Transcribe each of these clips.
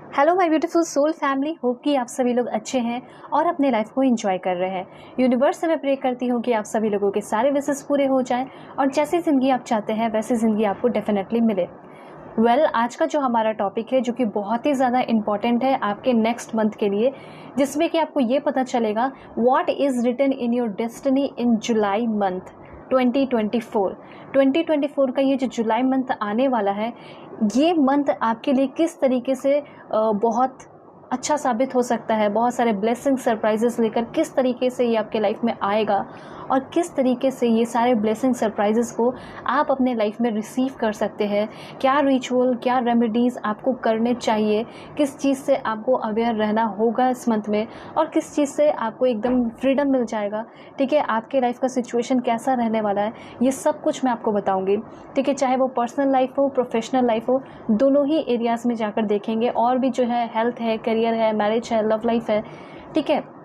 Hello my beautiful soul family, hope कि आप सभी लोग अच्छे हैं और अपने लाइफ को एंजॉय कर रहे हैं। यूनिवर्स से मैं प्रे करती हूँ कि आप सभी लोगों के सारे विशेस पूरे हो जाएं और जैसी ज़िंदगी आप चाहते हैं वैसी ज़िंदगी आपको डेफिनेटली मिले। आज का जो हमारा टॉपिक है जो कि बहुत ही ज़्यादा इम्पॉर्टेंट है आपके नेक्स्ट मंथ के लिए, जिसमें कि आपको ये पता चलेगा what is written in your destiny in July month 2024 का ये जो जुलाई मंथ आने वाला है, ये मंथ आपके लिए किस तरीके से बहुत अच्छा साबित हो सकता है। बहुत सारे ब्लेसिंग सरप्राइजेस लेकर किस तरीके से ये आपके लाइफ में आएगा और किस तरीके से ये सारे ब्लेसिंग सरप्राइजेस को आप अपने लाइफ में रिसीव कर सकते हैं। क्या रिचुअल, क्या रेमेडीज़ आपको करने चाहिए, किस चीज़ से आपको अवेयर रहना होगा इस मंथ में और किस चीज़ से आपको एकदम फ्रीडम मिल जाएगा। ठीक है, आपके लाइफ का सिचुएशन कैसा रहने वाला है, ये सब कुछ मैं आपको बताऊँगी। ठीक है, चाहे वो पर्सनल लाइफ हो, प्रोफेशनल लाइफ हो, दोनों ही एरियाज़ में जाकर देखेंगे। और भी जो है हेल्थ है, करियर है, मैरिज है, लव लाइफ है। ठीक है,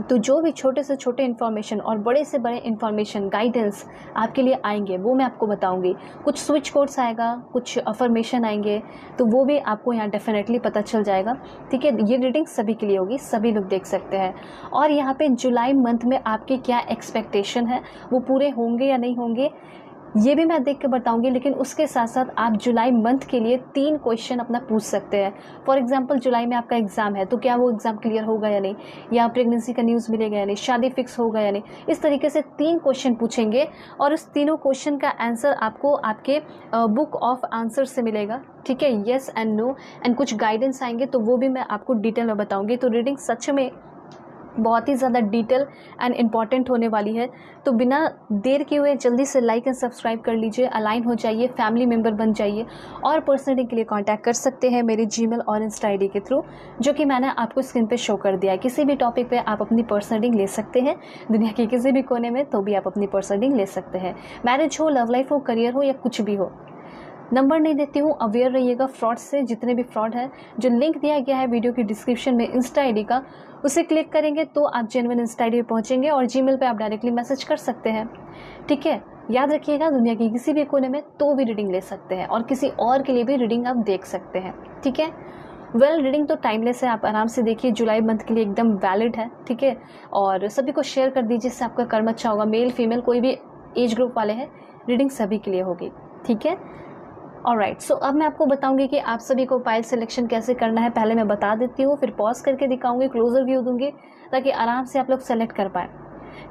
तो जो भी छोटे से छोटे इन्फॉर्मेशन और बड़े से बड़े इन्फॉर्मेशन गाइडेंस आपके लिए आएंगे वो मैं आपको बताऊंगी। कुछ स्विच कोड्स आएगा, कुछ अफर्मेशन आएंगे, तो वो भी आपको यहाँ डेफिनेटली पता चल जाएगा। ठीक है, ये रीडिंग सभी के लिए होगी, सभी लोग देख सकते हैं। और यहाँ पे जुलाई मंथ में आपके क्या एक्सपेक्टेशन है, वो पूरे होंगे या नहीं होंगे, ये भी मैं देख के बताऊंगी। लेकिन उसके साथ साथ आप जुलाई मंथ के लिए 3 क्वेश्चन अपना पूछ सकते हैं। फॉर एग्जांपल, जुलाई में आपका एग्ज़ाम है तो क्या वो एग्ज़ाम क्लियर होगा या नहीं, या प्रेगनेंसी का न्यूज़ मिलेगा या नहीं, शादी फिक्स होगा या नहीं। इस तरीके से 3 क्वेश्चन पूछेंगे और उस तीनों क्वेश्चन का आंसर आपको आपके बुक ऑफ आंसर से मिलेगा। ठीक है, येस एंड नो, एंड कुछ गाइडेंस आएंगे तो वो भी मैं आपको डिटेल में बताऊँगी। तो रीडिंग सच में बहुत ही ज़्यादा डिटेल एंड इम्पॉर्टेंट होने वाली है। तो बिना देर किए हुए जल्दी से लाइक एंड सब्सक्राइब कर लीजिए, अलाइन हो जाइए, फैमिली मेम्बर बन जाइए। और पर्सनली के लिए कांटेक्ट कर सकते हैं मेरे जीमेल और इंस्टा आईडी के थ्रू, जो कि मैंने आपको स्क्रीन पे शो कर दिया है। किसी भी टॉपिक पे आप अपनी पर्सनलिंग ले सकते हैं, दुनिया के किसी भी कोने में, तो भी आप अपनी पर्सनलिंग ले सकते हैं। मैरिज हो, लव लाइफ हो, करियर हो या कुछ भी हो। नंबर नहीं देती हूँ, अवेयर रहिएगा फ्रॉड से। जितने भी फ्रॉड है, जो लिंक दिया गया है वीडियो की डिस्क्रिप्शन में इंस्टा आईडी का, उसे क्लिक करेंगे तो आप जेन्युइन इंस्टा आईडी पे पहुँचेंगे और जीमेल पे आप डायरेक्टली मैसेज कर सकते हैं। ठीक है, याद रखिएगा, दुनिया की किसी भी कोने में तो भी रीडिंग ले सकते हैं और किसी और के लिए भी रीडिंग आप देख सकते हैं। ठीक है, रीडिंग तो टाइमलेस है, आप आराम से देखिए, जुलाई मंथ के लिए एकदम वैलिड है। ठीक है, और सभी को शेयर कर दीजिए, इससे आपका कर्म अच्छा होगा। मेल फीमेल कोई भी एज ग्रुप वाले हैं, रीडिंग सभी के लिए होगी। ठीक है, ऑलराइट। सो अब मैं आपको बताऊंगी कि आप सभी को पाइल सिलेक्शन कैसे करना है। पहले मैं बता देती हूँ, फिर पॉज करके दिखाऊंगी, क्लोजर व्यू दूंगी, ताकि आराम से आप लोग सेलेक्ट कर पाएँ।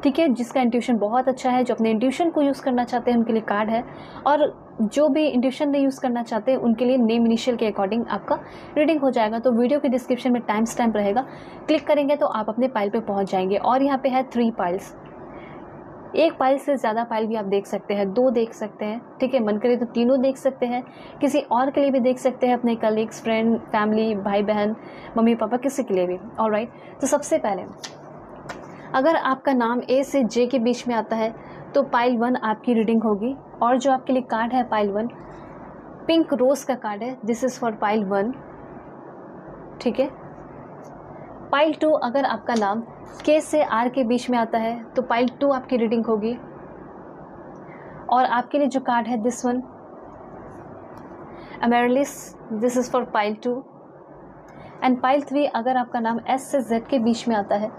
ठीक है, जिसका इंट्यूशन बहुत अच्छा है, जो अपने इंट्यूशन को यूज़ करना चाहते हैं उनके लिए कार्ड है, और जो भी इंट्यूशन नहीं यूज़ करना चाहते उनके लिए नेम इनिशियल के अकॉर्डिंग आपका रीडिंग हो जाएगा। तो वीडियो के डिस्क्रिप्शन में टाइम स्टैम्प रहेगा, क्लिक करेंगे तो आप अपने पाइल पे पहुंच जाएंगे। और यहाँ पे है 3 पाइल्स, एक पाइल से ज़्यादा पाइल भी आप देख सकते हैं, 2 देख सकते हैं। ठीक है, मन करे तो तीनों देख सकते हैं, किसी और के लिए भी देख सकते हैं, अपने कलीग्स, फ्रेंड, फैमिली, भाई बहन, मम्मी पापा, किसी के लिए भी। ऑलराइट, तो सबसे पहले अगर आपका नाम ए से जे के बीच में आता है तो पाइल 1 आपकी रीडिंग होगी। और जो आपके लिए कार्ड है पाइल 1, पिंक रोज का कार्ड है, दिस इज़ फॉर पाइल 1। ठीक है, पाइल 2, अगर आपका नाम के से आर के बीच में आता है तो पाइल 2 आपकी रीडिंग होगी। और आपके लिए जो कार्ड है this one, amaryllis, this is for pile 2। And pile 3, अगर आपका नाम एस से जेड के बीच में आता है,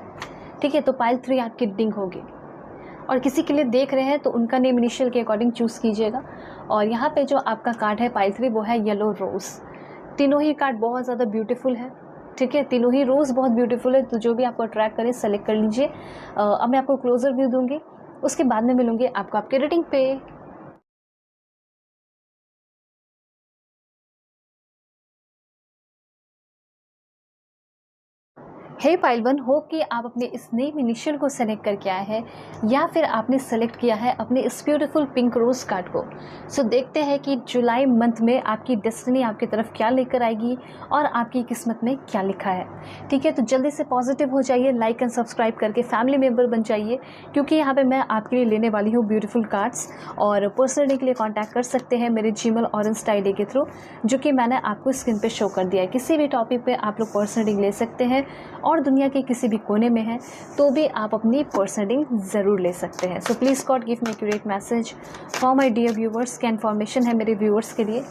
ठीक है, तो पाइल 3 आपकी रीडिंग होगी। और किसी के लिए देख रहे हैं तो उनका नेम इनिशियल के अकॉर्डिंग चूज़ कीजिएगा। और यहाँ पे जो आपका कार्ड है पाइल 3, वो है येलो रोज़। तीनों ही कार्ड बहुत ज़्यादा ब्यूटीफुल है। ठीक है, तीनों ही रोज़ बहुत ब्यूटीफुल है, तो जो भी आपको अट्रैक्ट करे सेलेक्ट कर लीजिए। अब मैं आपको क्लोजर व्यू दूंगी, उसके बाद में मिलूंगी आपको आपके रीडिंग पे। हे पाइल 1, होप कि आप अपने इस नेम इनिशियल को सेलेक्ट करके आए हैं या फिर आपने सेलेक्ट किया है अपने इस ब्यूटीफुल पिंक रोज़ कार्ड को। सो देखते हैं कि जुलाई मंथ में आपकी डेस्टिनी आपकी तरफ क्या लेकर आएगी और आपकी किस्मत में क्या लिखा है। ठीक है, तो जल्दी से पॉजिटिव हो जाइए, लाइक एंड सब्सक्राइब करके फैमिली मेम्बर बन जाइए, क्योंकि यहाँ पर मैं आपके लिए लेने वाली हूँ ब्यूटीफुल कार्ड्स। और पर्सनली के लिए कॉन्टैक्ट कर सकते हैं मेरे जीमेल और इंस्टा आईडी के थ्रू, जो कि मैंने आपको स्क्रीन पर शो कर दिया है। किसी भी टॉपिक पर आप लोग पर्सनली ले सकते हैं और दुनिया के किसी भी कोने में है तो भी आप अपनी पर्सनलिंग ज़रूर ले सकते हैं। So please God give me accurate message for my dear viewers. क्या इन्फॉर्मेशन है मेरे व्यूवर्स के लिए,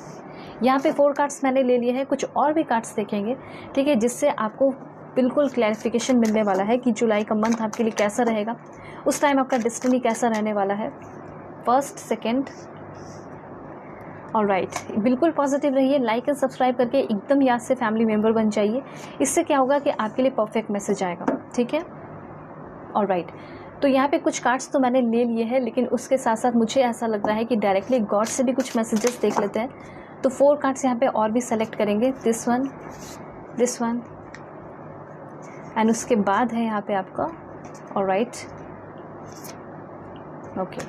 यहाँ पे 4 कार्ड्स मैंने ले लिए हैं, कुछ और भी कार्ड्स देखेंगे, ठीक है, जिससे आपको बिल्कुल क्लैरिफिकेशन मिलने वाला है कि जुलाई का मंथ आपके लिए कैसा रहेगा, उस टाइम आपका डेस्टिनी कैसा रहने वाला है, फर्स्ट, सेकेंड। ऑलराइट, बिल्कुल पॉजिटिव रहिए, लाइक एंड सब्सक्राइब करके एकदम याद से फैमिली मेम्बर बन जाइए। इससे क्या होगा कि आपके लिए परफेक्ट मैसेज आएगा, ठीक है। ऑलराइट, तो यहाँ पे कुछ कार्ड्स तो मैंने ले लिए हैं, लेकिन उसके साथ साथ मुझे ऐसा लग रहा है कि डायरेक्टली गॉड से भी कुछ मैसेजेस देख लेते हैं। तो 4 कार्ड्स यहाँ पे और भी सेलेक्ट करेंगे, दिस वन एंड उसके बाद है यहाँ पे आपका, ऑलराइट, ओके,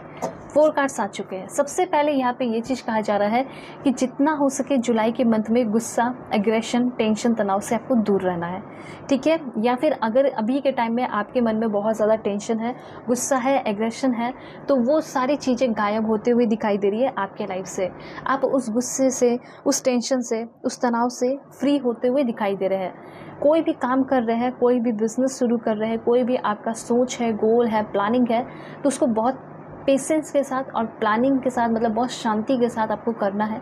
4 कार्ड्स आ चुके हैं। सबसे पहले यहाँ पे ये चीज़ कहा जा रहा है कि जितना हो सके जुलाई के मंथ में गुस्सा, एग्रेशन, टेंशन, तनाव से आपको दूर रहना है, ठीक है। या फिर अगर अभी के टाइम में आपके मन में बहुत ज़्यादा टेंशन है, गुस्सा है, एग्रेशन है, तो वो सारी चीज़ें गायब होते हुए दिखाई दे रही है आपके लाइफ से। आप उस गुस्से से, उस टेंशन से, उस तनाव से फ्री होते हुए दिखाई दे रहे हैं। कोई भी काम कर रहे हैं, कोई भी बिजनेस शुरू कर रहे हैं, कोई भी आपका सोच है, गोल है, प्लानिंग है, तो उसको बहुत पेशेंस के साथ और प्लानिंग के साथ, मतलब बहुत शांति के साथ आपको करना है,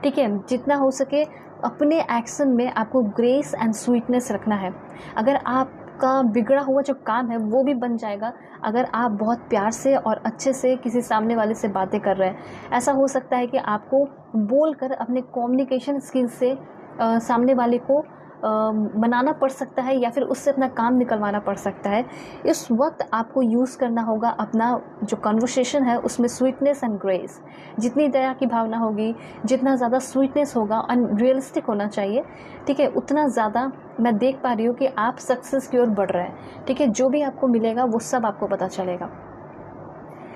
ठीक है। जितना हो सके अपने एक्शन में आपको ग्रेस एंड स्वीटनेस रखना है। अगर आपका बिगड़ा हुआ जो काम है वो भी बन जाएगा अगर आप बहुत प्यार से और अच्छे से किसी सामने वाले से बातें कर रहे हैं। ऐसा हो सकता है कि आपको बोलकर अपने कम्युनिकेशन स्किल से सामने वाले को मनाना पड़ सकता है या फिर उससे अपना काम निकलवाना पड़ सकता है। इस वक्त आपको यूज़ करना होगा अपना जो कन्वर्सेशन है उसमें स्वीटनेस एंड ग्रेस। जितनी दया की भावना होगी, जितना ज़्यादा स्वीटनेस होगा और रियलिस्टिक होना चाहिए, ठीक है, उतना ज़्यादा मैं देख पा रही हूँ कि आप सक्सेस की ओर बढ़ रहे हैं, ठीक है। जो भी आपको मिलेगा वो सब आपको पता चलेगा।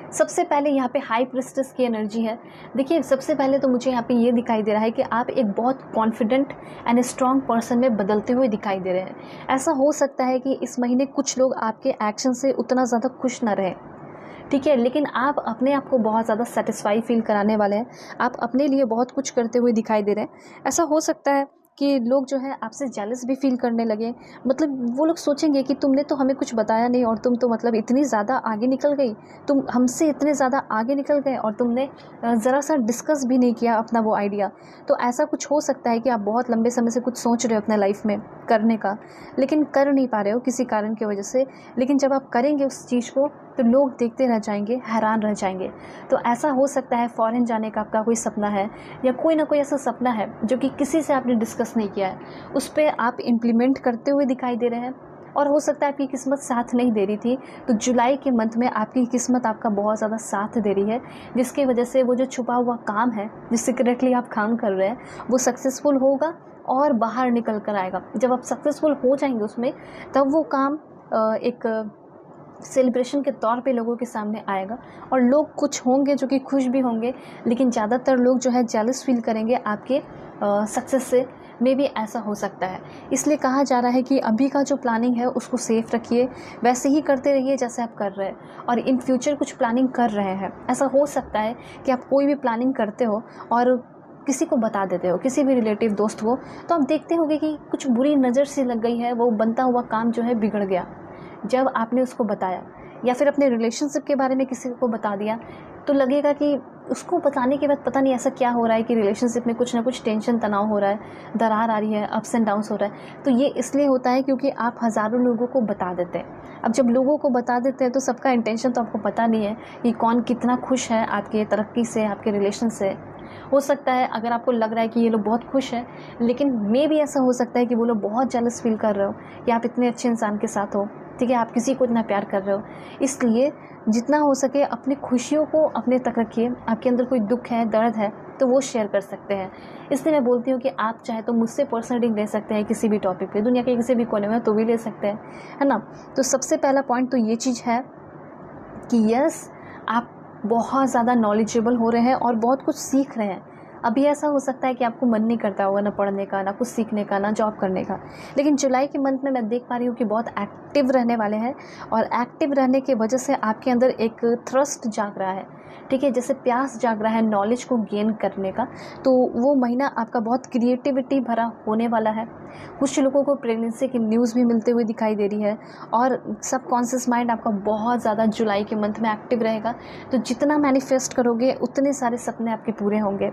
सबसे पहले यहाँ पे हाई प्रिस्टेस की एनर्जी है। देखिए, सबसे पहले तो मुझे यहाँ पे ये दिखाई दे रहा है कि आप एक बहुत कॉन्फिडेंट एंड स्ट्रॉन्ग पर्सन में बदलते हुए दिखाई दे रहे हैं। ऐसा हो सकता है कि इस महीने कुछ लोग आपके एक्शन से उतना ज़्यादा खुश ना रहें, ठीक है, लेकिन आप अपने आप को बहुत ज़्यादा सेटिस्फाई फील कराने वाले हैं। आप अपने लिए बहुत कुछ करते हुए दिखाई दे रहे हैं। ऐसा हो सकता है कि लोग जो है आपसे जेलस भी फील करने लगे। मतलब वो लोग सोचेंगे कि तुमने तो हमें कुछ बताया नहीं और तुम तो मतलब इतनी ज़्यादा आगे निकल गई, तुम हमसे इतने ज़्यादा आगे निकल गए और तुमने ज़रा सा डिस्कस भी नहीं किया अपना वो आइडिया। तो ऐसा कुछ हो सकता है कि आप बहुत लंबे समय से कुछ सोच रहे हो अपने लाइफ में करने का, लेकिन कर नहीं पा रहे हो किसी कारण की वजह से। लेकिन जब आप करेंगे उस चीज़ को तो लोग देखते रह जाएंगे, हैरान रह जाएंगे। तो ऐसा हो सकता है फॉरेन जाने का आपका कोई सपना है या कोई ना कोई ऐसा सपना है जो कि किसी से आपने डिस्कस नहीं किया है, उस पर आप इम्प्लीमेंट करते हुए दिखाई दे रहे हैं। और हो सकता है आपकी किस्मत साथ नहीं दे रही थी, तो जुलाई के मंथ में आपकी किस्मत आपका बहुत ज़्यादा साथ दे रही है, जिसकी वजह से वो जो छुपा हुआ काम है, जो सीक्रेटली आप काम कर रहे हैं, वो सक्सेसफुल होगा और बाहर निकल कर आएगा। जब आप सक्सेसफुल हो जाएंगे उसमें, तब वो काम एक सेलिब्रेशन के तौर पे लोगों के सामने आएगा और लोग कुछ होंगे जो कि खुश भी होंगे, लेकिन ज़्यादातर लोग जो है जेलस फील करेंगे आपके सक्सेस से। मे भी ऐसा हो सकता है। इसलिए कहा जा रहा है कि अभी का जो प्लानिंग है उसको सेफ रखिए, वैसे ही करते रहिए जैसे आप कर रहे हैं, और इन फ्यूचर कुछ प्लानिंग कर रहे हैं। ऐसा हो सकता है कि आप कोई भी प्लानिंग करते हो और किसी को बता देते हो, किसी भी रिलेटिव दोस्त को, तो आप देखते होंगे कि कुछ बुरी नज़र से लग गई है, वो बनता हुआ काम जो है बिगड़ गया जब आपने उसको बताया। या फिर अपने रिलेशनशिप के बारे में किसी को बता दिया, तो लगेगा कि उसको बताने के बाद पता नहीं ऐसा क्या हो रहा है कि रिलेशनशिप में कुछ ना कुछ टेंशन, तनाव हो रहा है, दरार आ रही है, अप्स एंड डाउन्स हो रहा है। तो ये इसलिए होता है क्योंकि आप हज़ारों लोगों को बता देते हैं। अब जब लोगों को बता देते हैं तो सबका इंटेंशन तो आपको पता नहीं है कि कौन कितना खुश है आपके तरक्की से, आपके रिलेशन से। हो सकता है अगर आपको लग रहा है कि ये लोग बहुत खुश हैं, लेकिन मे भी ऐसा हो सकता है कि वो लोग बहुत जेलस फील कर रहे हो कि आप इतने अच्छे इंसान के साथ हो, ठीक है, आप किसी को इतना प्यार कर रहे हो। इसलिए जितना हो सके अपनी खुशियों को अपने तक रखिए। आपके अंदर कोई दुख है, दर्द है, तो वो शेयर कर सकते हैं। इसलिए मैं बोलती हूँ कि आप चाहे तो मुझसे पर्सनल रीडिंग ले सकते हैं किसी भी टॉपिक पे, दुनिया के किसी भी कोने में, तो भी ले सकते हैं, है ना। तो सबसे पहला पॉइंट तो ये चीज़ है कि यस, आप बहुत ज़्यादा नॉलेजेबल हो रहे हैं और बहुत कुछ सीख रहे हैं। अभी ऐसा हो सकता है कि आपको मन नहीं करता होगा ना पढ़ने का, ना कुछ सीखने का, ना जॉब करने का, लेकिन जुलाई के मंथ में मैं देख पा रही हूँ कि बहुत एक्टिव रहने वाले हैं, और एक्टिव रहने की वजह से आपके अंदर एक थ्रस्ट जाग रहा है ठीक है, जैसे प्यास जाग रहा है नॉलेज को गेन करने का, तो वो महीना आपका बहुत क्रिएटिविटी भरा होने वाला है। कुछ लोगों को प्रेगनेंसी की न्यूज़ भी मिलते हुए दिखाई दे रही है, और सबकॉन्शियस माइंड आपका बहुत ज़्यादा जुलाई के मंथ में एक्टिव रहेगा। तो जितना मैनिफेस्ट करोगे उतने सारे सपने आपके पूरे होंगे।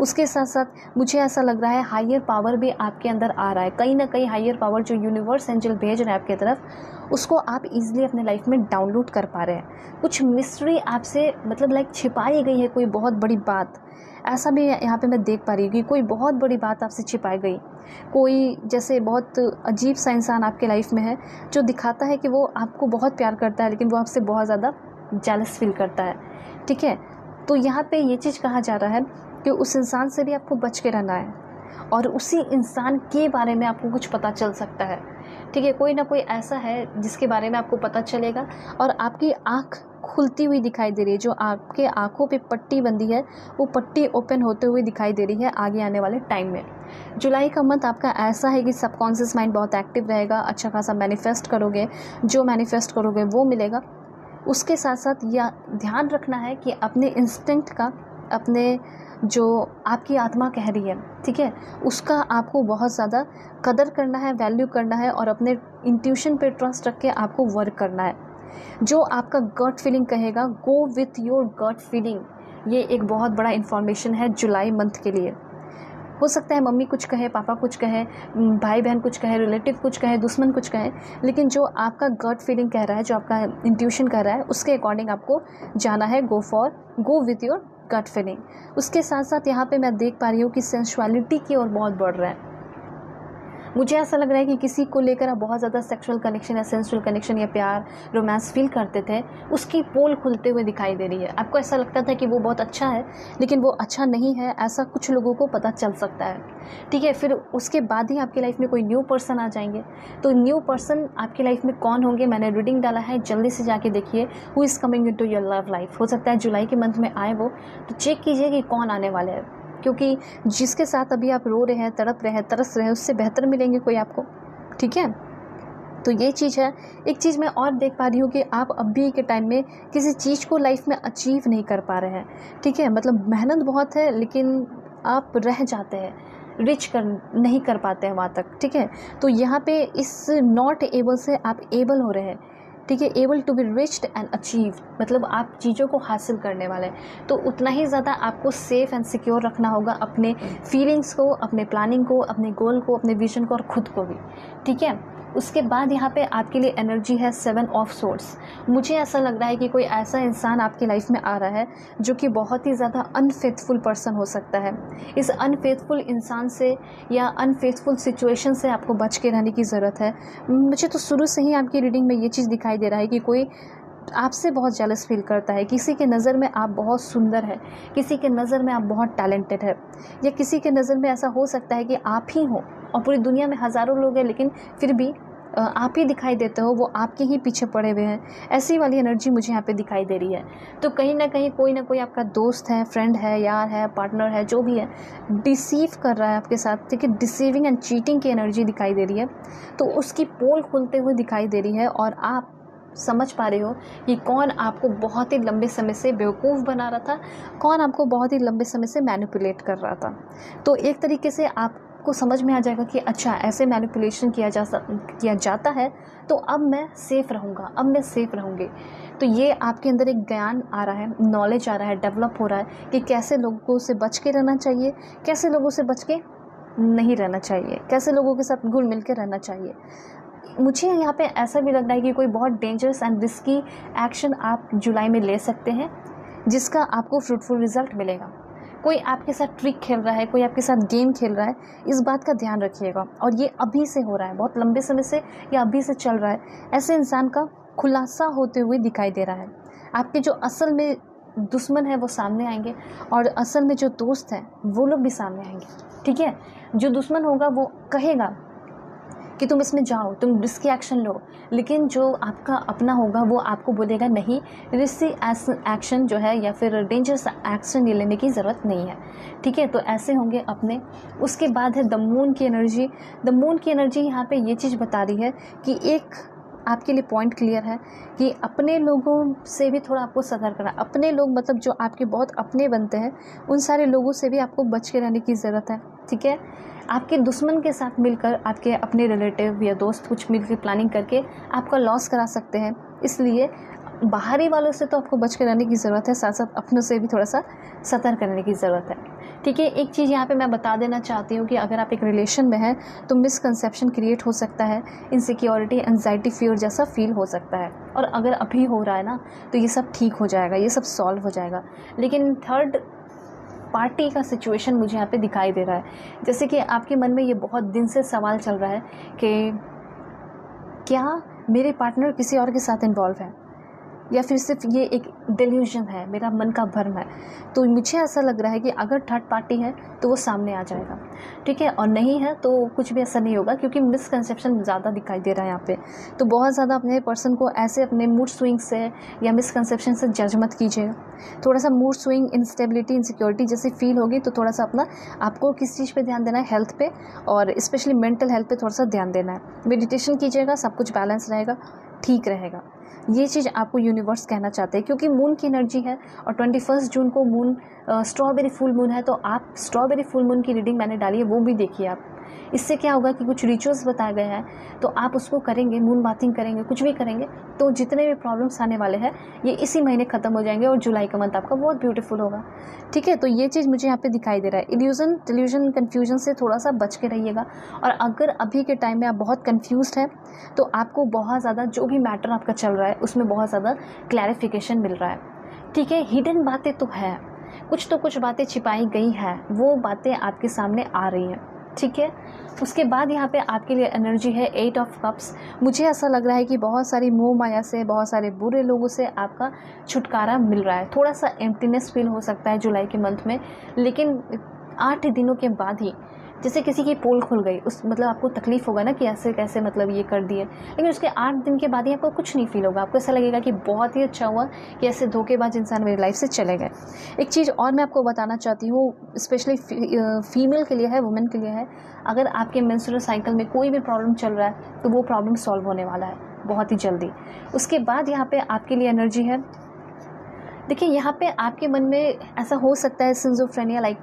उसके साथ साथ मुझे ऐसा लग रहा है हायर पावर भी आपके अंदर आ रहा है, कहीं ना कहीं हायर पावर जो यूनिवर्स एंजल भेज रहे हैं आपकी तरफ, उसको आप इजीली अपने लाइफ में डाउनलोड कर पा रहे हैं। कुछ मिस्ट्री आपसे मतलब लाइक छिपाई गई है, कोई बहुत बड़ी बात, ऐसा भी यहाँ पे मैं देख पा रही हूँ कि कोई बहुत बड़ी बात आपसे छिपाई गई। कोई जैसे बहुत अजीब सा इंसान आपके लाइफ में है जो दिखाता है कि वो आपको बहुत प्यार करता है, लेकिन वो आपसे बहुत ज़्यादा जेलस फील करता है। ठीक है, तो यहाँ पे ये चीज़ कहा जा रहा है कि उस इंसान से भी आपको बच के रहना है, और उसी इंसान के बारे में आपको कुछ पता चल सकता है। ठीक है, कोई ना कोई ऐसा है जिसके बारे में आपको पता चलेगा और आपकी आँख खुलती हुई दिखाई दे रही है। जो आपके आँखों पे पट्टी बंधी है वो पट्टी ओपन होते हुए दिखाई दे रही है आगे आने वाले टाइम में। जुलाई का मंथ आपका ऐसा है कि सबकॉन्शियस माइंड बहुत एक्टिव रहेगा, अच्छा खासा मैनिफेस्ट करोगे, जो मैनिफेस्ट करोगे वो मिलेगा। उसके साथ साथ यह ध्यान रखना है कि अपने इंस्टिंक्ट का, अपने जो आपकी आत्मा कह रही है, ठीक है, उसका आपको बहुत ज़्यादा कदर करना है, वैल्यू करना है, और अपने इंट्यूशन पे ट्रस्ट रख के आपको वर्क करना है। जो आपका गट फीलिंग कहेगा, go with your gut feeling, ये एक बहुत बड़ा इन्फॉर्मेशन है जुलाई मंथ के लिए। हो सकता है मम्मी कुछ कहे, पापा कुछ कहे, भाई बहन कुछ कहे, रिलेटिव कुछ कहे, दुश्मन कुछ कहे, लेकिन जो आपका गट फीलिंग कह रहा है, जो आपका इंट्यूशन कह रहा है, उसके अकॉर्डिंग आपको जाना है। Go with your gut feeling. उसके साथ साथ यहाँ पे मैं देख पा रही हूँ कि सेंसुअलिटी की ओर बहुत बढ़ रहा है। मुझे ऐसा लग रहा है कि किसी को लेकर आप बहुत ज़्यादा सेक्सुअल कनेक्शन या सेंसुअल कनेक्शन या प्यार, रोमांस फील करते थे, उसकी पोल खुलते हुए दिखाई दे रही है। आपको ऐसा लगता था कि वो बहुत अच्छा है, लेकिन वो अच्छा नहीं है, ऐसा कुछ लोगों को पता चल सकता है। ठीक है, फिर उसके बाद ही आपकी लाइफ में कोई न्यू पर्सन आ जाएंगे। तो न्यू पर्सन आपकी लाइफ में कौन होंगे, मैंने रीडिंग डाला है, जल्दी से जाके देखिए who is coming into your love life. हो सकता है जुलाई के मंथ में आए वो, तो चेक कीजिए कि कौन आने वाले हैं, क्योंकि जिसके साथ अभी आप रो रहे हैं, तड़प रहे हैं, तरस रहे हैं, उससे बेहतर मिलेंगे कोई आपको। ठीक है, तो ये चीज़ है। एक चीज़ मैं और देख पा रही हूँ कि आप अभी के टाइम में किसी चीज़ को लाइफ में अचीव नहीं कर पा रहे हैं। ठीक है, मतलब मेहनत बहुत है लेकिन आप रह जाते हैं, नहीं कर पाते हैं वहाँ तक। ठीक है, तो यहाँ पे इस नॉट एबल से आप एबल हो रहे हैं। ठीक है, able to be reached and achieve, मतलब आप चीज़ों को हासिल करने वाले हैं। तो उतना ही ज़्यादा आपको सेफ़ एंड सिक्योर रखना होगा अपने फीलिंग्स को, अपने प्लानिंग को, अपने गोल को, अपने विजन को और ख़ुद को भी। ठीक है, उसके बाद यहाँ पे आपके लिए एनर्जी है 7 ऑफ सोर्ड्स। मुझे ऐसा लग रहा है कि कोई ऐसा इंसान आपकी लाइफ में आ रहा है जो कि बहुत ही ज़्यादा अनफेथफुल पर्सन हो सकता है। इस अनफेथफुल इंसान से या अनफेथफुल सिचुएशन से आपको बच के रहने की ज़रूरत है। मुझे तो शुरू से ही आपकी रीडिंग में ये चीज़ दिखाई दे रहा है कि कोई आपसे बहुत जेलस फील करता है। किसी के नज़र में आप बहुत सुंदर है, किसी के नज़र में आप बहुत टैलेंटेड है, या किसी के नज़र में ऐसा हो सकता है कि आप ही हो और पूरी दुनिया में हज़ारों लोग हैं लेकिन फिर भी आप ही दिखाई देते हो, वो आपके ही पीछे पड़े हुए हैं। ऐसी वाली एनर्जी मुझे यहाँ पे दिखाई दे रही है। तो कहीं ना कहीं कोई ना कोई आपका दोस्त है, फ्रेंड है, यार है, पार्टनर है, जो भी है, डिसीव कर रहा है आपके साथ। ठीक है, डिसीविंग एंड चीटिंग की एनर्जी दिखाई दे रही है। तो उसकी पोल खुलते हुए दिखाई दे रही है और आप समझ पा रहे हो कि कौन आपको बहुत ही लंबे समय से बेवकूफ़ बना रहा था, कौन आपको बहुत ही लंबे समय से मैनिपुलेट कर रहा था। तो एक तरीके से आपको समझ में आ जाएगा कि अच्छा ऐसे मैनिपुलेशन किया जाता है, तो अब मैं सेफ़ रहूँगा, अब मैं सेफ़ रहूँगी। तो ये आपके अंदर एक ज्ञान आ रहा है, नॉलेज आ रहा है, डेवलप हो रहा है कि कैसे लोगों से बच के रहना चाहिए, कैसे लोगों से बच के नहीं रहना चाहिए, कैसे लोगों के साथ घुल मिल के रहना चाहिए। मुझे यहाँ पे ऐसा भी लग रहा है कि कोई बहुत डेंजरस एंड रिस्की एक्शन आप जुलाई में ले सकते हैं जिसका आपको फ्रूटफुल रिजल्ट मिलेगा। कोई आपके साथ ट्रिक खेल रहा है, कोई आपके साथ गेम खेल रहा है, इस बात का ध्यान रखिएगा। और ये अभी से हो रहा है, बहुत लंबे समय से या अभी से चल रहा है। ऐसे इंसान का खुलासा होते हुए दिखाई दे रहा है। आपके जो असल में दुश्मन है वो सामने आएंगे और असल में जो दोस्त हैं वो लोग भी सामने आएंगे। ठीक है, जो दुश्मन होगा वो कहेगा कि तुम इसमें जाओ, तुम रिस्की एक्शन लो, लेकिन जो आपका अपना होगा वो आपको बोलेगा नहीं, रिस्की एक्शन जो है या फिर डेंजरस एक्शन ये लेने की ज़रूरत नहीं है। ठीक है, तो ऐसे होंगे अपने। उसके बाद है द मून की एनर्जी। द मून की एनर्जी यहाँ पे ये चीज़ बता रही है कि एक आपके लिए पॉइंट क्लियर है कि अपने लोगों से भी थोड़ा आपको सतर्क रहना। अपने लोग मतलब जो आपके बहुत अपने बनते हैं, उन सारे लोगों से भी आपको बच के रहने की ज़रूरत है, ठीक है। आपके दुश्मन के साथ मिलकर आपके अपने रिलेटिव या दोस्त कुछ मिलकर प्लानिंग करके आपका लॉस करा सकते हैं, इसलिए बाहरी वालों से तो आपको बच के रहने की ज़रूरत है, साथ साथ अपनों से भी थोड़ा सा सतर्क रहने की ज़रूरत है, ठीक है। एक चीज़ यहाँ पे मैं बता देना चाहती हूँ कि अगर आप एक रिलेशन में हैं तो मिसकंसेप्शन क्रिएट हो सकता है, इनसिक्योरिटी, एंजाइटी, फियर जैसा फील हो सकता है, और अगर अभी हो रहा है ना तो ये सब ठीक हो जाएगा, ये सब सॉल्व हो जाएगा। लेकिन थर्ड पार्टी का सिचुएशन मुझे यहाँ पे दिखाई दे रहा है, जैसे कि आपके मन में ये बहुत दिन से सवाल चल रहा है कि क्या मेरे पार्टनर किसी और के साथ इन्वॉल्व है, या फिर सिर्फ ये एक डिल्यूजन है, मेरा मन का भ्रम है। तो मुझे ऐसा लग रहा है कि अगर थर्ड पार्टी है तो वो सामने आ जाएगा, ठीक है, और नहीं है तो कुछ भी ऐसा नहीं होगा, क्योंकि मिसकंसेप्शन ज़्यादा दिखाई दे रहा है यहाँ पे। तो बहुत ज़्यादा अपने पर्सन को ऐसे अपने मूड स्विंग से या मिसकंसेप्शन से जज मत कीजिएगा। थोड़ा सा मूड स्विंग, इंस्टेबिलिटी, इनसिक्योरिटी जैसी फील होगी तो थोड़ा सा अपना आपको किस चीज़ पर ध्यान देना है, हेल्थ पे, और स्पेशली मेंटल हेल्थ पे थोड़ा सा ध्यान देना है। मेडिटेशन कीजिएगा, सब कुछ बैलेंस रहेगा, ठीक रहेगा। ये चीज़ आपको यूनिवर्स कहना चाहते हैं, क्योंकि मून की एनर्जी है और 21 जून को मून स्ट्रॉबेरी फुल मून है। तो आप स्ट्रॉबेरी फुल मून की रीडिंग मैंने डाली है, वो भी देखिए आप। इससे क्या होगा कि कुछ रिचुअल्स बताए गए हैं, तो आप उसको करेंगे, मून बाथिंग करेंगे, कुछ भी करेंगे, तो जितने भी प्रॉब्लम्स आने वाले हैं ये इसी महीने ख़त्म हो जाएंगे, और जुलाई का मंथ आपका बहुत ब्यूटीफुल होगा, ठीक है। तो ये चीज़ मुझे यहाँ पे दिखाई दे रहा है। इल्यूजन, डिल्यूजन, कन्फ्यूजन से थोड़ा सा बच के रहिएगा। और अगर अभी के टाइम में आप बहुत कन्फ्यूज्ड हैं तो आपको बहुत ज़्यादा जो भी मैटर आपका चल रहा है उसमें बहुत ज़्यादा क्लैरिफिकेशन मिल रहा है, ठीक है। हिडन बातें तो है, कुछ तो कुछ बातें छिपाई गई हैं, वो बातें आपके सामने आ रही हैं, ठीक है। उसके बाद यहाँ पे आपके लिए एनर्जी है 8 ऑफ कप्स। मुझे ऐसा लग रहा है कि बहुत सारी मोह माया से, बहुत सारे बुरे लोगों से आपका छुटकारा मिल रहा है। थोड़ा सा एम्प्टीनेस फील हो सकता है जुलाई के मंथ में, लेकिन 8 दिनों के बाद ही, जैसे किसी की पोल खुल गई, उस मतलब आपको तकलीफ़ होगा ना कि ऐसे कैसे मतलब ये कर दिए, लेकिन उसके 8 दिन के बाद ही आपको कुछ नहीं फील होगा। आपको ऐसा लगेगा कि बहुत ही अच्छा हुआ कि ऐसे धोखेबाज इंसान मेरी लाइफ से चले गए। एक चीज़ और मैं आपको बताना चाहती हूँ, स्पेशली फीमेल के लिए है, वुमेन के लिए है। अगर आपके मेंस्ट्रुअल साइकिल में कोई भी प्रॉब्लम चल रहा है तो वो प्रॉब्लम सॉल्व होने वाला है बहुत ही जल्दी। उसके बाद यहाँ पे आपके लिए एनर्जी है, देखिए यहाँ पे आपके मन में ऐसा हो सकता है सिंजोफ्रेनिया, लाइक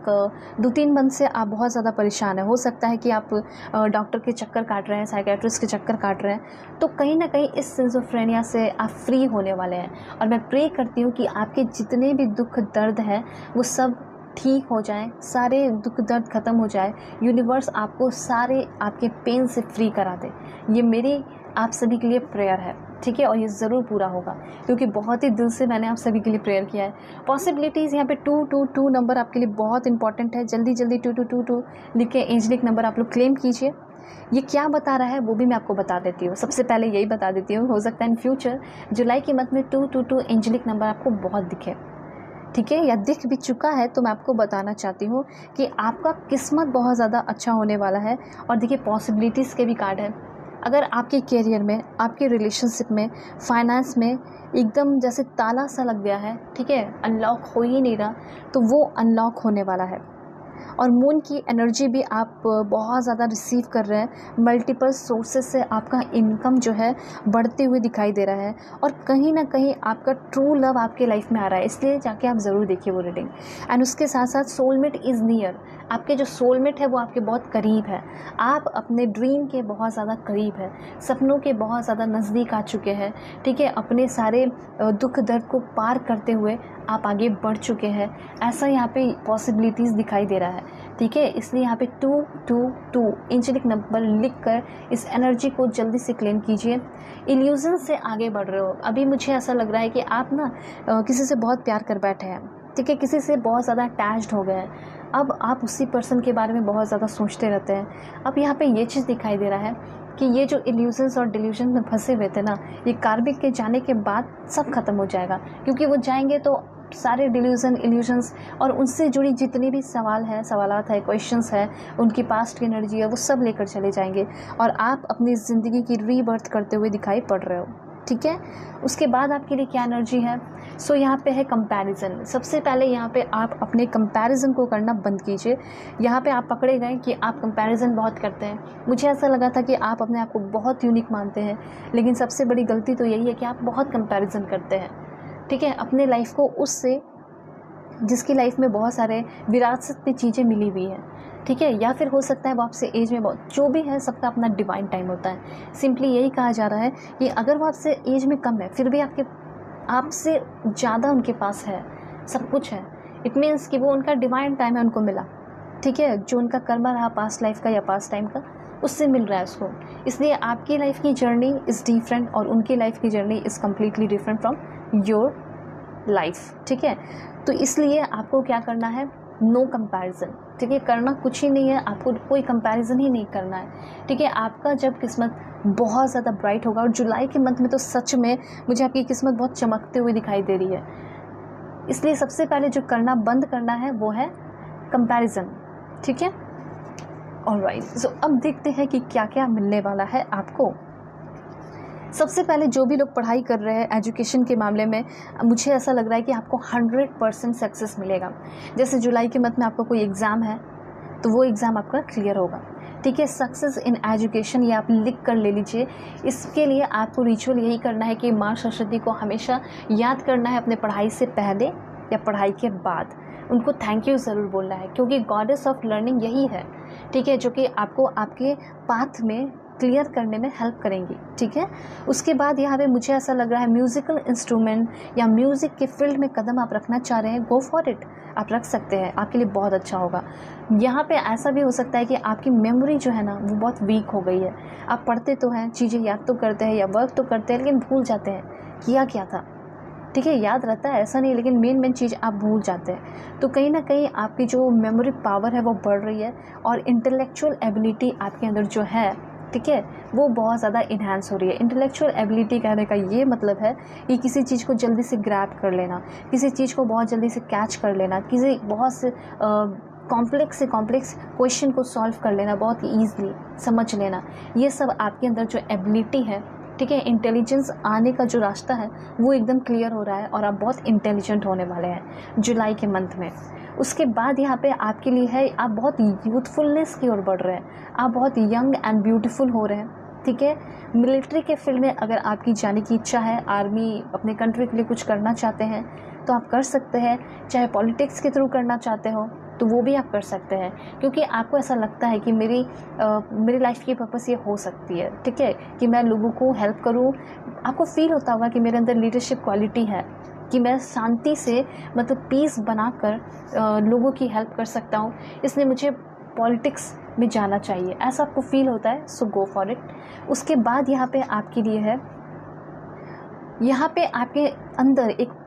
2-3 मंथ से आप बहुत ज़्यादा परेशान है। हो सकता है कि आप डॉक्टर के चक्कर काट रहे हैं, साइकियाट्रिस्ट के चक्कर काट रहे हैं, तो कहीं ना कहीं इस सिंजोफ्रेनिया से आप फ्री होने वाले हैं। और मैं प्रे करती हूँ कि आपके जितने भी दुख दर्द हैं वो सब ठीक हो जाएं, सारे दुख दर्द ख़त्म हो जाए, यूनिवर्स आपको सारे आपके पेन से फ्री करा दे। ये मेरी आप सभी के लिए प्रेयर है, ठीक है, और ये ज़रूर पूरा होगा, क्योंकि बहुत ही दिल से मैंने आप सभी के लिए प्रेयर किया है। पॉसिबिलिटीज़ यहाँ पे 222 नंबर आपके लिए बहुत इंपॉर्टेंट है। जल्दी जल्दी 2222 लिख के एंजेलिक नंबर आप लोग क्लेम कीजिए। ये क्या बता रहा है वो भी मैं आपको बता देती हूँ। सबसे पहले यही बता देती हूँ, हो सकता है इन फ्यूचर जुलाई के मंथ में 222 एंजेलिक नंबर आपको बहुत दिखे, ठीक है, या दिख भी चुका है, तो मैं आपको बताना चाहती हूँ कि आपका किस्मत बहुत ज़्यादा अच्छा होने वाला है। और देखिए पॉसिबिलिटीज़ के भी कार्ड है। अगर आपके करियर में, आपके रिलेशनशिप में, फाइनेंस में एकदम जैसे ताला सा लग गया है, ठीक है, अनलॉक हो ही नहीं रहा, तो वो अनलॉक होने वाला है। और मून की एनर्जी भी आप बहुत ज़्यादा रिसीव कर रहे हैं। मल्टीपल सोर्सेस से आपका इनकम जो है बढ़ते हुए दिखाई दे रहा है, और कहीं ना कहीं आपका ट्रू लव आपके लाइफ में आ रहा है, इसलिए जाके आप ज़रूर देखिए वो रीडिंग। एंड उसके साथ साथ सोलमेट इज़ नियर, आपके जो सोलमेट है वो आपके बहुत करीब है। आप अपने ड्रीम के बहुत ज़्यादा करीब है, सपनों के बहुत ज़्यादा नज़दीक आ चुके हैं, ठीक है, अपने सारे दुख दर्द को पार करते हुए आप आगे बढ़ चुके हैं, ऐसा यहाँ पे पॉसिबिलिटीज़ दिखाई दे रहा है, ठीक है। इसलिए यहाँ पे 222 एंजेलिक नंबर लिखकर इस एनर्जी को जल्दी से क्लेम कीजिए। इल्यूजन से आगे बढ़ रहे हो। अभी मुझे ऐसा लग रहा है कि आप ना किसी से बहुत प्यार कर बैठे हैं, ठीक है, किसी से बहुत ज़्यादा अटैच्ड हो गए हैं। अब आप उसी पर्सन के बारे में बहुत ज़्यादा सोचते रहते हैं। अब यहाँ पे ये चीज़ दिखाई दे रहा है कि ये जो इल्यूजन्स और डिल्यूजन में फंसे हुए थे ना, ये कार्बिक के जाने के बाद सब खत्म हो जाएगा, क्योंकि वो जाएंगे तो सारे डिल्यूजन, इल्यूजन्स और उनसे जुड़ी जितनी भी सवालात है, क्वेश्चंस है, उनकी पास्ट की एनर्जी है, वो सब लेकर चले जाएंगे और आप अपनी ज़िंदगी की रीबर्थ करते हुए दिखाई पड़ रहे हो। ठीक है। उसके बाद आपके लिए क्या एनर्जी है? सो यहाँ पे है कंपैरिजन। सबसे पहले यहाँ पे आप अपने कंपैरिजन को करना बंद कीजिए। यहाँ पे आप पकड़े गए कि आप कंपैरिजन बहुत करते हैं। मुझे ऐसा लगा था कि आप अपने आप को बहुत यूनिक मानते हैं, लेकिन सबसे बड़ी गलती तो यही है कि आप बहुत कंपैरिजन करते हैं, ठीक है, अपने लाइफ को उससे जिसकी लाइफ में बहुत सारे विरासत में चीज़ें मिली हुई हैं, ठीक है, या फिर हो सकता है वो आपसे एज में बहुत, जो भी है सबका अपना डिवाइन टाइम होता है। सिंपली यही कहा जा रहा है कि अगर वो आपसे एज में कम है फिर भी आपसे ज़्यादा उनके पास है, सब कुछ है, इट मीन्स कि वो उनका डिवाइन टाइम है, उनको मिला, ठीक है, जो उनका कर्मा रहा पास्ट लाइफ का या पास्ट टाइम का, उससे मिल रहा है उसको। इसलिए आपकी लाइफ की जर्नी इज़ डिफरेंट और उनकी लाइफ की journey is completely different from your life, ठीक है। तो इसलिए आपको क्या करना है? नो कंपैरिजन, ठीक है, करना कुछ ही नहीं है, आपको कोई कंपैरिजन ही नहीं करना है, ठीक है। आपका जब किस्मत बहुत ज़्यादा ब्राइट होगा, और जुलाई के मंथ में तो सच में मुझे आपकी किस्मत बहुत चमकते हुए दिखाई दे रही है, इसलिए सबसे पहले जो करना बंद करना है वो है कंपैरिजन, ठीक है। ऑलराइट, सो अब देखते हैं कि क्या क्या मिलने वाला है आपको। सबसे पहले जो भी लोग पढ़ाई कर रहे हैं एजुकेशन के मामले में, मुझे ऐसा लग रहा है कि आपको 100% सक्सेस मिलेगा। जैसे जुलाई के मंथ में आपका कोई एग्ज़ाम है तो वो एग्ज़ाम आपका क्लियर होगा, ठीक है। सक्सेस इन एजुकेशन ये आप लिख कर ले लीजिए। इसके लिए आपको रिचुअल यही करना है कि माँ सरस्वती को हमेशा याद करना है अपने पढ़ाई से पहले या पढ़ाई के बाद, उनको थैंक यू ज़रूर बोलना है, क्योंकि गॉडेस ऑफ लर्निंग यही है, ठीक है, जो कि आपको आपके पाथ में क्लियर करने में हेल्प करेंगी, ठीक है। उसके बाद यहाँ पे मुझे ऐसा लग रहा है म्यूज़िकल इंस्ट्रूमेंट या म्यूज़िक के फील्ड में कदम आप रखना चाह रहे हैं, गो फॉर इट, आप रख सकते हैं, आपके लिए बहुत अच्छा होगा। यहाँ पे ऐसा भी हो सकता है कि आपकी मेमोरी जो है ना वो बहुत वीक हो गई है, आप पढ़ते तो हैं, चीज़ें याद तो करते हैं या वर्क तो करते हैं, लेकिन भूल जाते हैं किया क्या था, ठीक है, याद रहता है ऐसा नहीं, लेकिन मेन चीज़ आप भूल जाते हैं। तो कहीं ना कहीं आपकी जो मेमोरी पावर है वो बढ़ रही है और इंटेलेक्चुअल एबिलिटी आपके अंदर जो है, ठीक है, वो बहुत ज़्यादा इन्हांस हो रही है। इंटेलेक्चुअल एबिलिटी कहने का ये मतलब है कि किसी चीज़ को जल्दी से ग्रैब कर लेना, किसी चीज़ को बहुत जल्दी से कैच कर लेना, किसी बहुत से कॉम्प्लेक्स से कॉम्प्लेक्स क्वेश्चन को सॉल्व कर लेना, बहुत ईजीली समझ लेना, ये सब आपके अंदर जो एबिलिटी है, ठीक है, इंटेलिजेंस आने का जो रास्ता है वो एकदम क्लियर हो रहा है और आप बहुत इंटेलिजेंट होने वाले हैं जुलाई के मंथ में। उसके बाद यहाँ पे आपके लिए है, आप बहुत यूथफुलनेस की ओर बढ़ रहे हैं, आप बहुत यंग एंड ब्यूटीफुल हो रहे हैं, ठीक है। मिलिट्री के फील्ड में अगर आपकी जाने की इच्छा है, आर्मी अपने कंट्री के लिए कुछ करना चाहते हैं तो आप कर सकते हैं, चाहे पॉलिटिक्स के थ्रू करना चाहते हो तो वो भी आप कर सकते हैं, क्योंकि आपको ऐसा लगता है कि मेरी लाइफ की पर्पस ये हो सकती है, ठीक है, कि मैं लोगों को हेल्प करूं। आपको फील होता होगा कि मेरे अंदर लीडरशिप क्वालिटी है, कि मैं शांति से मतलब पीस बनाकर लोगों की हेल्प कर सकता हूँ, इसलिए मुझे पॉलिटिक्स में जाना चाहिए, ऐसा आपको फील होता है, सो गो फॉर इट। उसके बाद यहाँ पे आपके लिए है, यहाँ पे आपके अंदर एक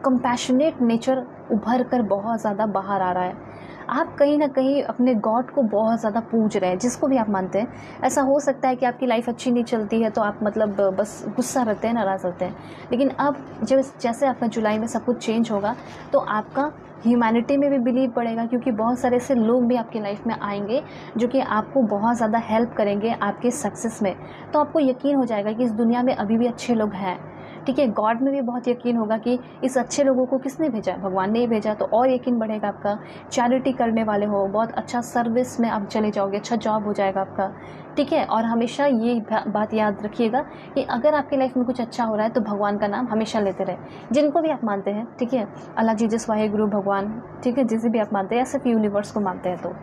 कंपैशनेट नेचर उभर कर बहुत ज़्यादा बाहर आ रहा है। आप कहीं ना कहीं अपने गॉड को बहुत ज़्यादा पूज रहे हैं, जिसको भी आप मानते हैं। ऐसा हो सकता है कि आपकी लाइफ अच्छी नहीं चलती है तो आप मतलब बस गुस्सा रहते हैं, नाराज़ रहते हैं, लेकिन अब जैसे आपका जुलाई में सब कुछ चेंज होगा तो आपका ह्यूमैनिटी में भी बिलीव बढ़ेगा, क्योंकि बहुत सारे ऐसे लोग भी आपकी लाइफ में आएंगे जो कि आपको बहुत ज़्यादा हेल्प करेंगे आपके सक्सेस में। तो आपको यकीन हो जाएगा कि इस दुनिया में अभी भी अच्छे लोग हैं, ठीक है। गॉड में भी बहुत यकीन होगा कि इस अच्छे लोगों को किसने भेजा, भगवान ने ही भेजा, तो और यकीन बढ़ेगा आपका। चैरिटी करने वाले हो, बहुत अच्छा सर्विस में आप चले जाओगे, अच्छा जॉब हो जाएगा आपका, ठीक है। और हमेशा ये बात याद रखिएगा कि अगर आपकी लाइफ में कुछ अच्छा हो रहा है तो भगवान का नाम हमेशा लेते रहे, जिनको भी आप मानते हैं, ठीक है, अल्लाह, जीसस, वाहेगुरु, भगवान, ठीक है, जिसे भी आप मानते हैं, या सिर्फ यूनिवर्स को मानते हैं। तो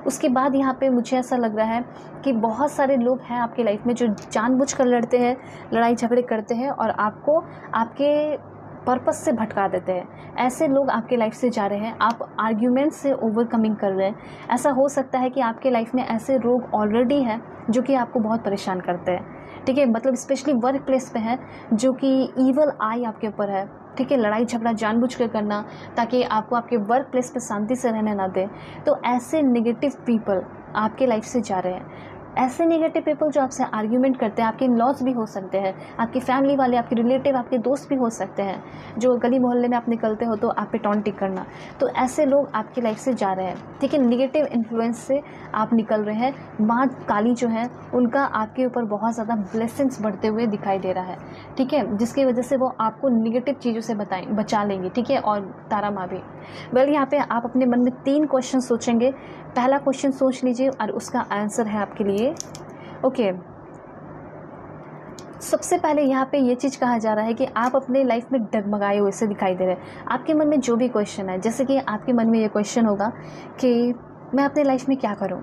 उसके बाद यहाँ पे मुझे ऐसा लग रहा है कि बहुत सारे लोग हैं आपकी लाइफ में जो जानबूझकर लड़ते हैं, लड़ाई झगड़े करते हैं और आपको आपके पर्पस से भटका देते हैं। ऐसे लोग आपके लाइफ से जा रहे हैं, आप आर्ग्यूमेंट से ओवरकमिंग कर रहे हैं। ऐसा हो सकता है कि आपके लाइफ में ऐसे रोग ऑलरेडी हैं जो कि आपको बहुत परेशान करते हैं, ठीक है, मतलब स्पेशली वर्क प्लेस पे है जो कि ईवल आई आपके ऊपर है, ठीक है, लड़ाई झगड़ा जानबूझ कर करना ताकि आपको आपके वर्क प्लेस पे शांति से रहने ना दें। तो ऐसे नेगेटिव पीपल आपके लाइफ से जा रहे हैं। ऐसे नेगेटिव पीपल जो आपसे आर्ग्यूमेंट करते हैं, आपके इन-लॉज़ भी हो सकते हैं, आपकी फैमिली वाले, आपके रिलेटिव, आपके दोस्त भी हो सकते हैं, जो गली मोहल्ले में आप निकलते हो तो आप पे टॉन्टिंग करना, तो ऐसे लोग आपकी लाइफ से जा रहे हैं, ठीक है। निगेटिव इन्फ्लुएंस से आप निकल रहे हैं। माँ काली जो है उनका आपके ऊपर बहुत ज़्यादा ब्लेसिंग्स बढ़ते हुए दिखाई दे रहा है, ठीक है, जिसकी वजह से वो आपको निगेटिव चीज़ों से बचा लेंगी, ठीक है, और तारा माँ भी। यहाँ पे आप अपने मन में 3 क्वेश्चन सोचेंगे। पहला क्वेश्चन सोच लीजिए और उसका आंसर है आपके लिए ओके। सबसे पहले यहाँ पे ये चीज़ कहा जा रहा है कि आप अपने लाइफ में डगमगाए हुए से दिखाई दे रहे हैं। आपके मन में जो भी क्वेश्चन है, जैसे कि आपके मन में ये क्वेश्चन होगा कि मैं अपने लाइफ में क्या करूँ,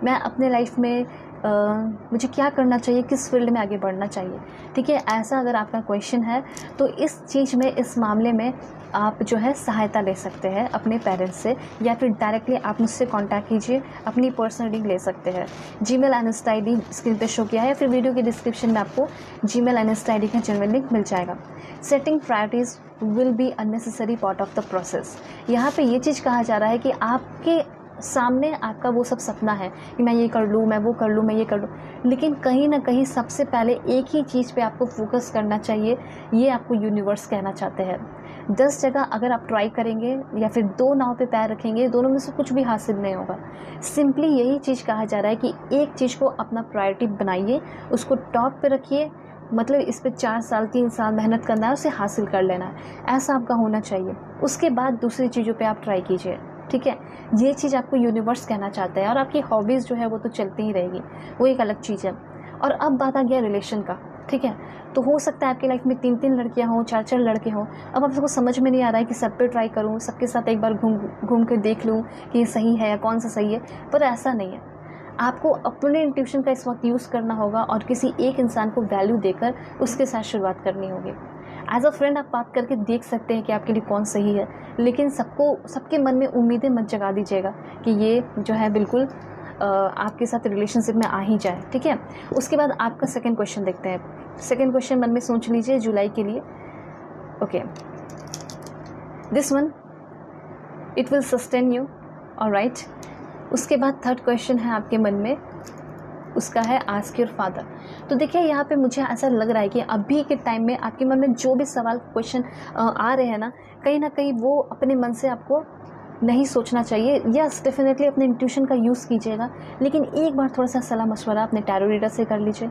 मैं अपने लाइफ में मुझे क्या करना चाहिए, किस फील्ड में आगे बढ़ना चाहिए, ठीक है। ऐसा अगर आपका क्वेश्चन है तो इस चीज़ में, इस मामले में आप जो है सहायता ले सकते हैं अपने पेरेंट्स से, या फिर डायरेक्टली आप मुझसे कांटेक्ट कीजिए, अपनी पर्सनल रीडिंग ले सकते हैं। Gmail and Insta ID screen पे शो किया है, फिर वीडियो के डिस्क्रिप्शन में आपको जीमेल एंड इंस्टा आईडी का जेन्युइन लिंक मिल जाएगा। Setting priorities will be unnecessary part of the process. यहाँ पे ये चीज़ कहा जा रहा है कि आपके सामने आपका वो सब सपना है कि मैं ये कर लूँ, मैं वो कर लूँ, मैं ये कर लूँ, लेकिन कहीं ना कहीं सबसे पहले एक ही चीज़ पे आपको फोकस करना चाहिए। ये आपको यूनिवर्स कहना चाहते हैं। 10 जगह अगर आप ट्राई करेंगे या फिर 2 नाव पे पैर रखेंगे, दोनों में से कुछ भी हासिल नहीं होगा। सिंपली यही चीज़ कहा जा रहा है कि एक चीज़ को अपना प्रायोरिटी बनाइए, उसको टॉप पे रखिए, मतलब इस पे 4 साल 3 साल मेहनत करना है, उसे हासिल कर लेना है, ऐसा आपका होना चाहिए। उसके बाद दूसरी चीज़ों पे आप ट्राई कीजिए, ठीक है। ये चीज़ आपको यूनिवर्स कहना चाहता है। और आपकी हॉबीज़ जो है वो तो चलती ही रहेगी, वो एक अलग चीज़ है। और अब बात आ गया रिलेशन का, ठीक है। तो हो सकता है आपकी लाइफ में 3-3 लड़कियां हों, 4-4 लड़के हों। अब आपको समझ में नहीं आ रहा है कि सब पे ट्राई करूँ, सबके साथ एक बार घूम के देख लूँ कि ये सही है या कौन सा सही है, पर ऐसा नहीं है। आपको अपने इंट्यूशन का इस वक्त यूज़ करना होगा और किसी एक इंसान को वैल्यू देकर उसके साथ शुरुआत करनी होगी। एज अ फ्रेंड आप बात करके देख सकते हैं कि आपके लिए कौन सही है, लेकिन सबके मन में उम्मीदें मत जगा दीजिएगा कि ये जो है बिल्कुल आपके साथ रिलेशनशिप में आ ही जाए, ठीक है। उसके बाद आपका सेकंड क्वेश्चन देखते हैं। सेकंड क्वेश्चन मन में सोच लीजिए जुलाई के लिए। Okay, this one it will sustain you, alright. उसके बाद थर्ड क्वेश्चन है आपके मन में, उसका है आस्क योर फादर। तो देखिए यहाँ पे मुझे ऐसा लग रहा है कि अभी के टाइम में आपके मन में जो भी सवाल क्वेश्चन आ रहे हैं ना कहीं वो अपने मन से आपको नहीं सोचना चाहिए। यस, डेफिनेटली अपने इंट्यूशन का यूज़ कीजिएगा, लेकिन एक बार थोड़ा सा सलाह मशवरा अपने टैरो रीडर से कर लीजिए,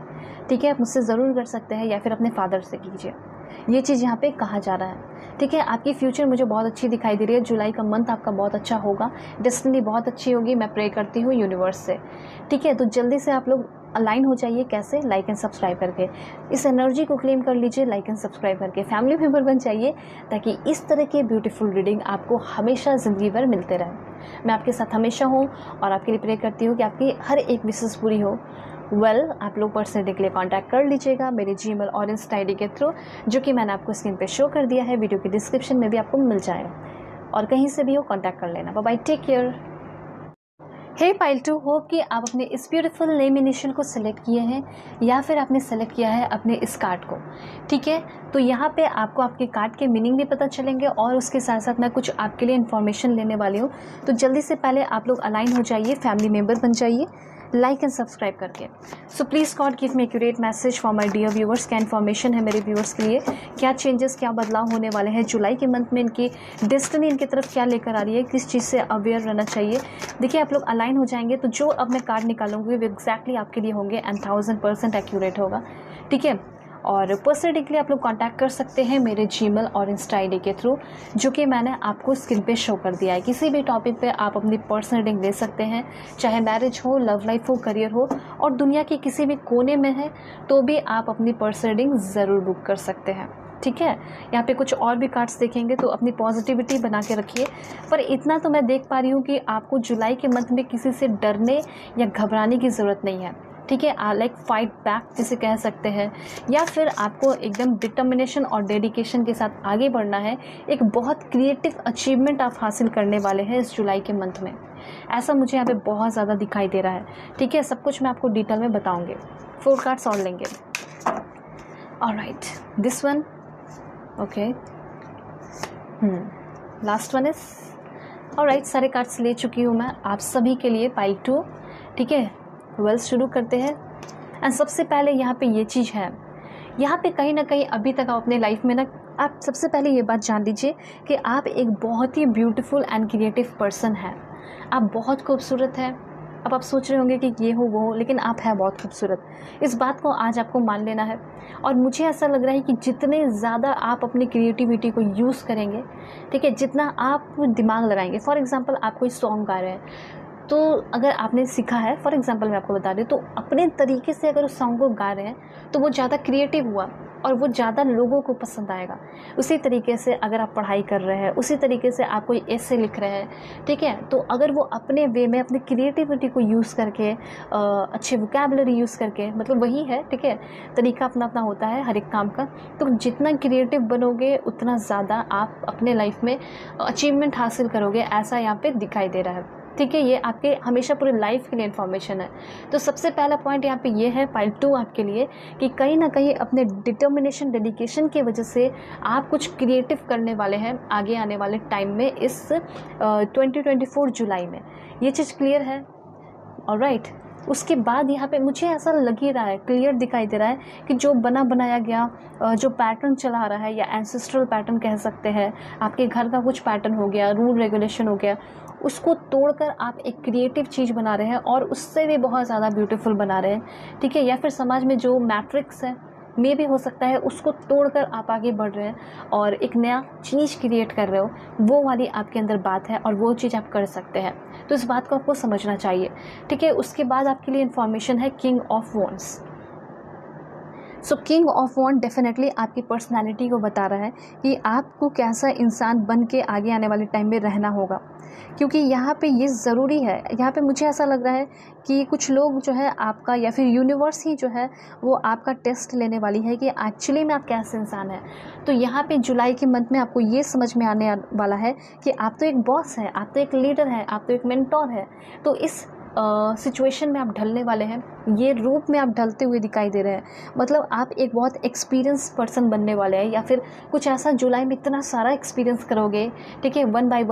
ठीक है। आप मुझसे ज़रूर कर सकते हैं या फिर अपने फादर से कीजिए। ये चीज़ यहाँ पे कहा जा रहा है, ठीक है। आपकी फ्यूचर मुझे बहुत अच्छी दिखाई दे रही है। जुलाई का मंथ आपका बहुत अच्छा होगा, डेस्टिनी बहुत अच्छी होगी। मैं प्रे करती हूँ यूनिवर्स से, ठीक है। तो जल्दी से आप लोग अलाइन हो जाइए। कैसे? लाइक एंड सब्सक्राइब करके। इस एनर्जी को क्लेम कर लीजिए, लाइक एंड सब्सक्राइब करके फैमिली मेम्बर बन जाइए, ताकि इस तरह के ब्यूटीफुल रीडिंग आपको हमेशा ज़िंदगी भर मिलते रहे। मैं आपके साथ हमेशा हूँ और आपके लिए प्रे करती हूँ कि आपकी हर एक विशेष पूरी हो। आप लोग पर्सनली के लिए कॉन्टैक्ट कर लीजिएगा मेरे जीमेल और इंस्टा आईडी के थ्रू, जो कि मैंने आपको स्क्रीन पे शो कर दिया है, वीडियो के डिस्क्रिप्शन में भी आपको मिल जाएगा। और कहीं से भी हो कॉन्टैक्ट कर लेना। Bye, take care. Hey pile 2, hope कि आप अपने इस ब्यूटीफुल नेम इनिशियल को सिलेक्ट किए हैं या फिर आपने सेलेक्ट किया है अपने इस कार्ड को, ठीक है। तो यहाँ पे आपको आपके कार्ड के मीनिंग भी पता चलेंगे और उसके साथ साथ मैं कुछ आपके लिए इन्फॉर्मेशन लेने वाली हूँ। तो जल्दी से पहले आप लोग अलाइन हो जाइए, फैमिली मेम्बर बन जाइए, लाइक एंड सब्सक्राइब करके। So please God give me accurate message for my dear viewers. क्या इन्फॉर्मेशन है मेरे व्यूअर्स के लिए, क्या चेंजेस, क्या बदलाव होने वाले हैं जुलाई के मंथ में, इनकी डेस्टिनी इनकी तरफ क्या लेकर आ रही है, किस चीज़ से अवेयर रहना चाहिए। देखिए आप लोग अलाइन हो जाएंगे तो जो अब मैं कार्ड निकालूंगी वो एग्जैक्टली आपके लिए होंगे एंड 1000% एक्यूरेट होगा, ठीक है। और पर्सनली के लिए आप लोग कांटेक्ट कर सकते हैं मेरे जीमेल और इंस्टा आईडी के थ्रू, जो कि मैंने आपको स्क्रीन पे शो कर दिया है। किसी भी टॉपिक पे आप अपनी पर्सनल रीडिंग ले सकते हैं, चाहे मैरिज हो, लव लाइफ हो, करियर हो, और दुनिया के किसी भी कोने में है तो भी आप अपनी पर्सनल रीडिंग ज़रूर बुक कर सकते हैं, ठीक है। यहाँ पे कुछ और भी कार्ड्स देखेंगे तो अपनी पॉजिटिविटी बना के रखिए। पर इतना तो मैं देख पा रही हूँ कि आपको जुलाई के मंथ में किसी से डरने या घबराने की ज़रूरत नहीं है, ठीक है। लाइक फाइट बैक जिसे कह सकते हैं, या फिर आपको एकदम डिटर्मिनेशन और डेडिकेशन के साथ आगे बढ़ना है। एक बहुत क्रिएटिव अचीवमेंट आप हासिल करने वाले हैं इस जुलाई के मंथ में, ऐसा मुझे यहाँ पे बहुत ज़्यादा दिखाई दे रहा है, ठीक है। सब कुछ मैं आपको डिटेल में बताऊँगी। 4 कार्ड्स और लेंगे। Alright, this one, okay, last one is alright. सारे कार्ड्स ले चुकी हूँ मैं आप सभी के लिए, पाइल 2, ठीक है। वेल शुरू करते हैं। एंड सबसे पहले यहाँ पे ये चीज़ है, यहाँ पे कहीं ना कहीं अभी तक आप अपने लाइफ में ना, आप सबसे पहले ये बात जान लीजिए कि आप एक बहुत ही ब्यूटीफुल एंड क्रिएटिव पर्सन हैं। आप बहुत खूबसूरत हैं। अब आप सोच रहे होंगे कि ये हो वो हो, लेकिन आप हैं बहुत खूबसूरत। इस बात को आज आपको मान लेना है। और मुझे ऐसा लग रहा है कि जितने ज़्यादा आप अपनी क्रिएटिविटी को यूज़ करेंगे, ठीक है, जितना आप दिमाग लगाएंगे। फॉर एग्ज़ाम्पल आप कोई सॉन्ग गा रहे हैं, तो अगर आपने सीखा है, फॉर एग्ज़ाम्पल मैं आपको बता रही हूँ, तो अपने तरीके से अगर उस सॉन्ग को गा रहे हैं तो वो ज़्यादा क्रिएटिव हुआ और वो ज़्यादा लोगों को पसंद आएगा। उसी तरीके से अगर आप पढ़ाई कर रहे हैं, उसी तरीके से आप कोई ऐसे लिख रहे हैं, ठीक है, तो अगर वो अपने वे में अपनी क्रिएटिविटी को यूज़ करके, अच्छे वोकैबुलरी यूज़ करके, मतलब वही है, ठीक है, तरीका अपना अपना होता है हर एक काम का। तो जितना क्रिएटिव बनोगे उतना ज़्यादा आप अपने लाइफ में अचीवमेंट हासिल करोगे, ऐसा यहाँ पे दिखाई दे रहा है। ठीक है, ये आपके हमेशा पूरे लाइफ के लिए इन्फॉर्मेशन है। तो सबसे पहला पॉइंट यहाँ पे ये है, पार्ट 2 आपके लिए, कि कहीं ना कहीं अपने डिटर्मिनेशन, डेडिकेशन की वजह से आप कुछ क्रिएटिव करने वाले हैं आगे आने वाले टाइम में, इस 2024 जुलाई में। ये चीज़ क्लियर है? ऑलराइट। उसके बाद यहाँ पे मुझे ऐसा लग ही रहा है, क्लियर दिखाई दे रहा है कि जो बना बनाया गया जो पैटर्न चला रहा है, या एंसेस्ट्रल पैटर्न कह सकते हैं, आपके घर का कुछ पैटर्न हो गया, रूल रेगुलेशन हो गया, उसको तोड़कर आप एक क्रिएटिव चीज़ बना रहे हैं और उससे भी बहुत ज़्यादा ब्यूटीफुल बना रहे हैं। ठीक है, या फिर समाज में जो मैट्रिक्स है में भी हो सकता है, उसको तोड़कर आप आगे बढ़ रहे हैं और एक नया चीज़ क्रिएट कर रहे हो, वो वाली आपके अंदर बात है और वो चीज़ आप कर सकते हैं। तो इस बात को आपको समझना चाहिए। ठीक है, उसके बाद आपके लिए इन्फॉर्मेशन है king of wands. So king of wand definitely आपकी पर्सनालिटी को बता रहा है कि आपको कैसा इंसान बन के आगे आने वाले टाइम में रहना होगा, क्योंकि यहाँ पे ये ज़रूरी है। यहाँ पे मुझे ऐसा लग रहा है कि कुछ लोग जो है आपका, या फिर यूनिवर्स ही जो है वो आपका टेस्ट लेने वाली है कि एक्चुअली में आप कैसे इंसान हैं। तो यहाँ पे जुलाई के मंथ में आपको ये समझ में आने वाला है कि आप तो एक बॉस हैं, आप तो एक लीडर हैं, आप तो एक मेंटोर हैं। तो इस सिचुएशन में आप ढलने वाले हैं, ये रूप में आप ढलते हुए दिखाई दे रहे हैं। मतलब आप एक बहुत एक्सपीरियंस पर्सन बनने वाले हैं, या फिर कुछ ऐसा जुलाई में इतना सारा एक्सपीरियंस करोगे, ठीक है, वन बाय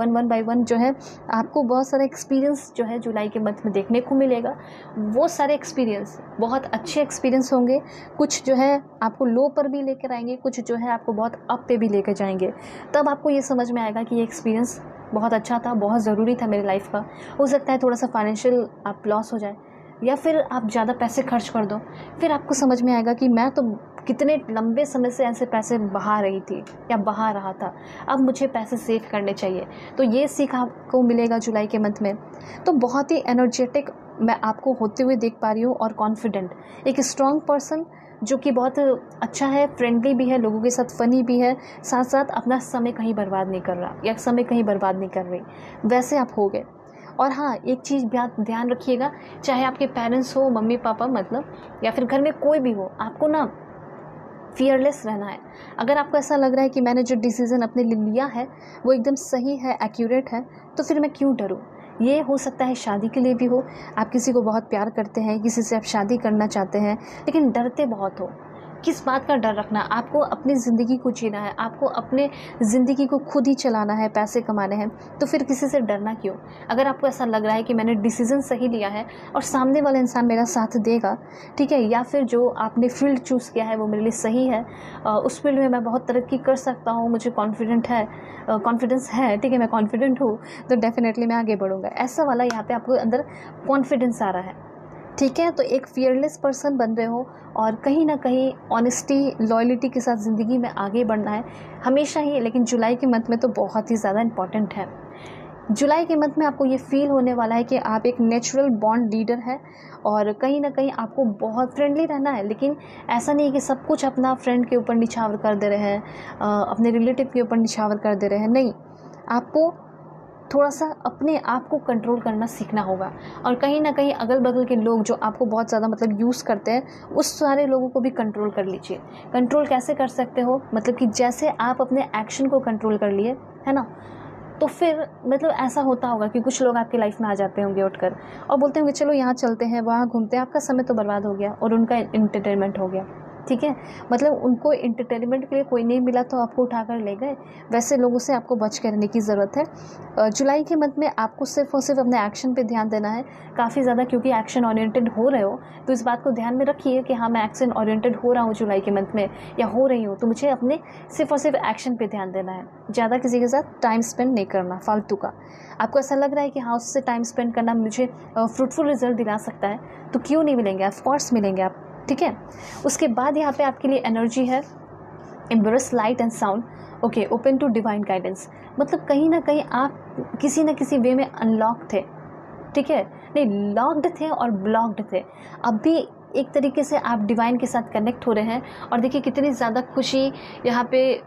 वन जो है आपको बहुत सारा एक्सपीरियंस जो है जुलाई के मंथ में देखने को मिलेगा। वो सारे एक्सपीरियंस बहुत अच्छे एक्सपीरियंस होंगे। कुछ जो है आपको लो पर भी लेकर आएंगे, कुछ जो है आपको बहुत अप पे भी लेकर जाएंगे। तब आपको ये समझ में आएगा कि ये एक्सपीरियंस बहुत अच्छा था, बहुत ज़रूरी था मेरी लाइफ का। हो सकता है थोड़ा सा फाइनेंशियल आप लॉस हो जाए, या फिर आप ज़्यादा पैसे खर्च कर दो, फिर आपको समझ में आएगा कि मैं तो कितने लंबे समय से ऐसे पैसे बहा रही थी या बहा रहा था, अब मुझे पैसे सेव करने चाहिए। तो ये सीख आपको मिलेगा जुलाई के मंथ में। तो बहुत ही एनर्जेटिक मैं आपको होते हुए देख पा रही हूँ, और कॉन्फिडेंट, एक स्ट्रॉन्ग पर्सन जो कि बहुत अच्छा है, फ्रेंडली भी है, लोगों के साथ फ़नी भी है, साथ साथ अपना समय कहीं बर्बाद नहीं कर रहा या समय कहीं बर्बाद नहीं कर रही, वैसे आप हो गए। और हाँ, एक चीज़ ध्यान रखिएगा, चाहे आपके पेरेंट्स हो, मम्मी पापा मतलब, या फिर घर में कोई भी हो, आपको ना फियरलेस रहना है। अगर आपको ऐसा लग रहा है कि मैंने जो डिसीज़न अपने लिए लिया है वो एकदम सही है, एक्यूरेट है, तो फिर मैं क्यों डरूँ। ये हो सकता है शादी के लिए भी हो, आप किसी को बहुत प्यार करते हैं, किसी से आप शादी करना चाहते हैं, लेकिन डरते बहुत हो। किस बात का डर रखना, आपको अपनी ज़िंदगी को जीना है, आपको अपने ज़िंदगी को खुद ही चलाना है, पैसे कमाने हैं, तो फिर किसी से डरना क्यों। अगर आपको ऐसा लग रहा है कि मैंने डिसीज़न सही लिया है और सामने वाला इंसान मेरा साथ देगा, ठीक है, या फिर जो आपने फील्ड चूज़ किया है वो मेरे लिए सही है, उस फील्ड में मैं बहुत तरक्की कर सकता हूँ, मुझे कॉन्फिडेंस है, ठीक है, मैं कॉन्फिडेंट हूँ, तो डेफिनेटली मैं आगे बढ़ूँगा, ऐसा वाला यहाँ पे आपको अंदर कॉन्फिडेंस आ रहा है। ठीक है, तो एक फियरलेस पर्सन बन रहे हो, और कहीं ना कहीं ऑनेस्टी, लॉयल्टी के साथ ज़िंदगी में आगे बढ़ना है हमेशा ही, लेकिन जुलाई के मंथ में तो बहुत ही ज़्यादा इम्पॉर्टेंट है। जुलाई के मंथ में आपको ये फील होने वाला है कि आप एक नेचुरल बॉन्ड लीडर है, और कहीं ना कहीं आपको बहुत फ्रेंडली रहना है, लेकिन ऐसा नहीं कि सब कुछ अपना फ्रेंड के ऊपर निछावर कर दे रहे हैं, अपने रिलेटिव के ऊपर निछावर कर दे रहे हैं। नहीं, आपको थोड़ा सा अपने आप को कंट्रोल करना सीखना होगा, और कहीं ना कहीं अगल बगल के लोग जो आपको बहुत ज़्यादा मतलब यूज़ करते हैं, उस सारे लोगों को भी कंट्रोल कर लीजिए। कंट्रोल कैसे कर सकते हो, मतलब कि जैसे आप अपने एक्शन को कंट्रोल कर लिए है ना, तो फिर मतलब ऐसा होता होगा कि कुछ लोग आपकी लाइफ में आ जाते होंगे उठकर और बोलते होंगे चलो यहाँ चलते हैं, वहाँ घूमते हैं, आपका समय तो बर्बाद हो गया और उनका एंटरटेनमेंट हो गया। ठीक है, मतलब उनको एंटरटेनमेंट के लिए कोई नहीं मिला तो आपको उठाकर ले गए, वैसे लोगों से आपको बच के रहने की ज़रूरत है। जुलाई के मंथ में आपको सिर्फ और सिर्फ अपने एक्शन पे ध्यान देना है काफ़ी ज़्यादा, क्योंकि एक्शन ओरिएंटेड हो रहे हो तो इस बात को ध्यान में रखिए कि हाँ, मैं एक्शन ओरिएंटेड हो रहा हूँ जुलाई के मंथ में या हो रही हूँ, तो मुझे अपने सिर्फ और सिर्फ एक्शन पे ध्यान देना है, ज़्यादा किसी के साथ टाइम स्पेंड नहीं करना फालतू का। आपको ऐसा लग रहा है कि हाँ, उससे टाइम स्पेंड करना मुझे फ्रूटफुल रिजल्ट दिला सकता है, तो क्यों नहीं मिलेंगे, ऑफ कोर्स मिलेंगे आप, ठीक है। उसके बाद यहाँ पे आपके लिए एनर्जी है embrace light and sound, okay, open to divine guidance. मतलब कहीं ना कहीं आप किसी न किसी वे में अनलॉक थे, ठीक है, नहीं लॉक्ड थे और ब्लॉक्ड थे, अब भी एक तरीके से आप डिवाइन के साथ कनेक्ट हो रहे हैं। और देखिए कितनी ज़्यादा खुशी यहाँ पे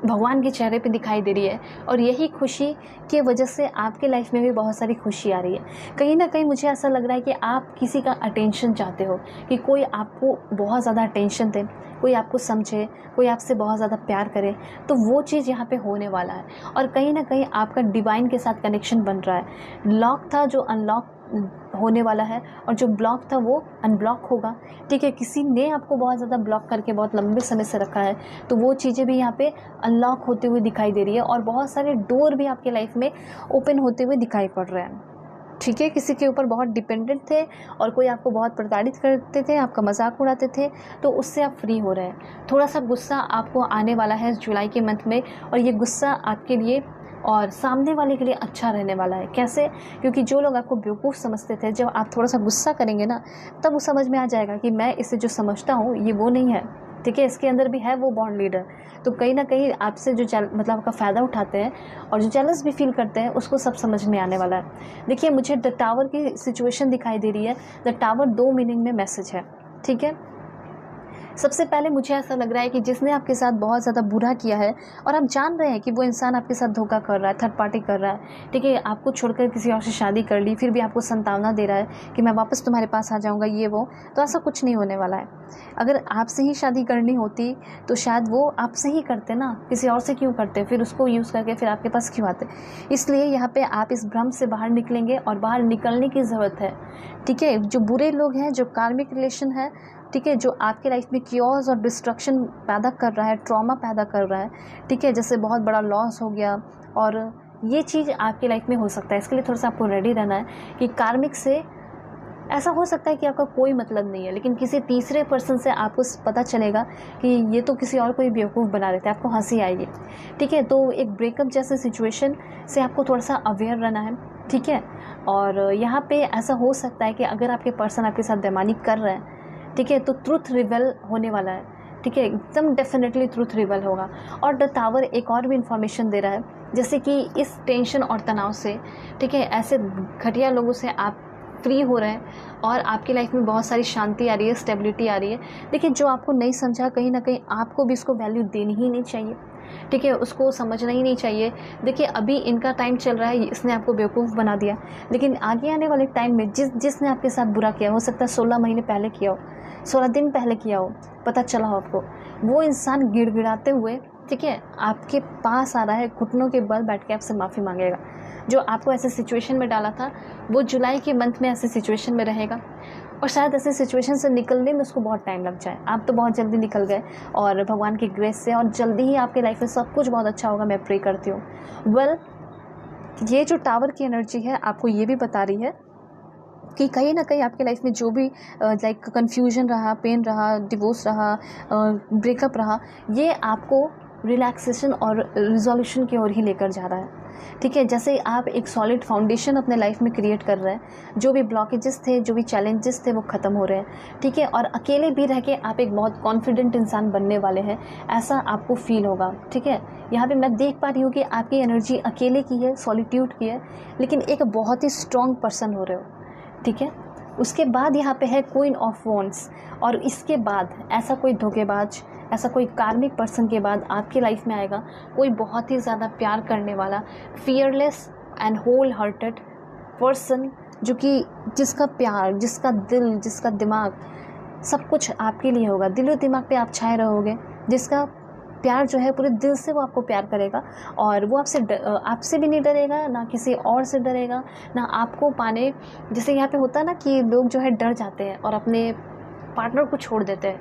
भगवान के चेहरे पे दिखाई दे रही है, और यही खुशी की वजह से आपके लाइफ में भी बहुत सारी खुशी आ रही है। कहीं ना कहीं मुझे ऐसा लग रहा है कि आप किसी का अटेंशन चाहते हो, कि कोई आपको बहुत ज़्यादा अटेंशन दे, कोई आपको समझे, कोई आपसे बहुत ज़्यादा प्यार करे, तो वो चीज़ यहाँ पे होने वाला है। और कहीं ना कहीं आपका डिवाइन के साथ कनेक्शन बन रहा है। लॉक था जो अनलॉक होने वाला है, और जो ब्लॉक था वो अनब्लॉक होगा, ठीक है। किसी ने आपको बहुत ज़्यादा ब्लॉक करके बहुत लंबे समय से रखा है, तो वो चीज़ें भी यहाँ पे अनलॉक होते हुए दिखाई दे रही है, और बहुत सारे डोर भी आपके लाइफ में ओपन होते हुए दिखाई पड़ रहे हैं, ठीक है। किसी के ऊपर बहुत डिपेंडेंट थे और कोई आपको बहुत प्रताड़ित करते थे, आपका मजाक उड़ाते थे, तो उससे आप फ्री हो रहे हैं। थोड़ा सा गुस्सा आपको आने वाला है जुलाई के मंथ में, और ये गुस्सा आपके लिए और सामने वाले के लिए अच्छा रहने वाला है। कैसे? क्योंकि जो लोग आपको बेवकूफ़ समझते थे, जब आप थोड़ा सा गुस्सा करेंगे ना, तब वो समझ में आ जाएगा कि मैं इसे जो समझता हूँ ये वो नहीं है, ठीक है, इसके अंदर भी है वो बॉन्ड लीडर। तो कहीं ना कहीं आपसे जो मतलब आपका फ़ायदा उठाते हैं और जो जेलस भी फील करते हैं, उसको सब समझ में आने वाला है। देखिए मुझे द टावर की सिचुएशन दिखाई दे रही है। द टावर 2 मीनिंग में मैसेज है, ठीक है। सबसे पहले मुझे ऐसा लग रहा है कि जिसने आपके साथ बहुत ज़्यादा बुरा किया है, और आप जान रहे हैं कि वो इंसान आपके साथ धोखा कर रहा है, थर्ड पार्टी कर रहा है, ठीक है, आपको छोड़कर किसी और से शादी कर ली, फिर भी आपको संतावना दे रहा है कि मैं वापस तुम्हारे पास आ जाऊंगा, ये वो, तो ऐसा कुछ नहीं होने वाला है। अगर आपसे ही शादी करनी होती तो शायद वो आपसे ही करते ना, किसी और से क्यों करते, फिर उसको यूज़ करके फिर आपके पास क्यों आते। इसलिए यहाँ पे आप इस भ्रम से बाहर निकलेंगे, और बाहर निकलने की ज़रूरत है, ठीक है। जो बुरे लोग हैं, जो कार्मिक रिलेशन है, ठीक है, जो आपके लाइफ में क्योर्स और डिस्ट्रक्शन पैदा कर रहा है, ट्रॉमा पैदा कर रहा है, ठीक है, जैसे बहुत बड़ा लॉस हो गया, और ये चीज़ आपके लाइफ में हो सकता है। इसके लिए थोड़ा सा आपको रेडी रहना है कि कार्मिक से ऐसा हो सकता है कि आपका कोई मतलब नहीं है, लेकिन किसी तीसरे पर्सन से आपको पता चलेगा कि ये तो किसी और को ही बेवकूफ़ बना देते हैं, आपको हंसी आएगी, ठीक है। तो एक ब्रेकअप जैसे सिचुएशन से आपको थोड़ा सा अवेयर रहना है, ठीक है। और यहाँ पे ऐसा हो सकता है कि अगर आपके पर्सन आपके साथ बेईमानी कर रहे हैं, ठीक है, तो ट्रुथ रिवेल होने वाला है, ठीक है, एकदम डेफिनेटली ट्रुथ रिवेल होगा। और द टावर एक और भी इन्फॉर्मेशन दे रहा है, जैसे कि इस टेंशन और तनाव से, ठीक है, ऐसे घटिया लोगों से आप फ्री हो रहे हैं, और आपकी लाइफ में बहुत सारी शांति आ रही है, स्टेबिलिटी आ रही है। देखिए जो आपको नहीं समझा, कहीं ना कहीं आपको भी इसको वैल्यू देनी ही नहीं चाहिए, ठीक है, उसको समझना ही नहीं चाहिए। देखिए अभी इनका टाइम चल रहा है, इसने आपको बेवकूफ़ बना दिया, लेकिन आगे आने वाले टाइम में जिसने आपके साथ बुरा किया, हो सकता है 16 महीने पहले किया हो, 16 दिन पहले किया हो, पता चला हो आपको, वो इंसान गिड़गिड़ाते हुए, ठीक है, आपके पास आ रहा है, घुटनों के बल बैठ के आपसे माफ़ी मांगेगा। जो आपको ऐसे सिचुएशन में डाला था, वो जुलाई के मंथ में ऐसे सिचुएशन में रहेगा, और शायद ऐसे सिचुएशन से निकलने में उसको बहुत टाइम लग जाए। आप तो बहुत जल्दी निकल गए, और भगवान की ग्रेस से, और जल्दी ही आपके लाइफ में सब कुछ बहुत अच्छा होगा, मैं प्रे करती हूँ। वेल, ये जो टावर की एनर्जी है आपको ये भी बता रही है कि कहीं ना कहीं आपके लाइफ में जो भी लाइक कन्फ्यूजन रहा, पेन रहा, डिवोर्स रहा, ब्रेकअप रहा, ये आपको रिलैक्सेशन और रिजोल्यूशन की ओर ही लेकर जा रहा है, ठीक है। जैसे आप एक सॉलिड फाउंडेशन अपने लाइफ में क्रिएट कर रहे हैं, जो भी ब्लॉकेजेस थे, जो भी चैलेंजेस थे, वो ख़त्म हो रहे हैं, ठीक है। और अकेले भी रह के आप एक बहुत कॉन्फिडेंट इंसान बनने वाले हैं, ऐसा आपको फील होगा, ठीक है। यहाँ पे मैं देख पा रही हूँ कि आपकी एनर्जी अकेले की है, सॉलिट्यूड की है, लेकिन एक बहुत ही स्ट्रॉन्ग पर्सन हो रहे हो, ठीक है। उसके बाद यहाँ पे है क्वीन ऑफ वॉन्ड्स, और इसके बाद ऐसा कोई धोखेबाज, ऐसा कोई कार्मिक पर्सन के बाद आपकी लाइफ में आएगा कोई बहुत ही ज़्यादा प्यार करने वाला, fearless and whole hearted person, जो कि जिसका प्यार, जिसका दिल, जिसका दिमाग, सब कुछ आपके लिए होगा। दिल और दिमाग पे आप छाए रहोगे, जिसका प्यार जो है पूरे दिल से वो आपको प्यार करेगा, और वो आपसे भी नहीं डरेगा, ना किसी और से डरेगा, ना आपको पाने, जैसे यहाँ पे होता है ना कि लोग जो है डर जाते हैं और अपने पार्टनर को छोड़ देते हैं,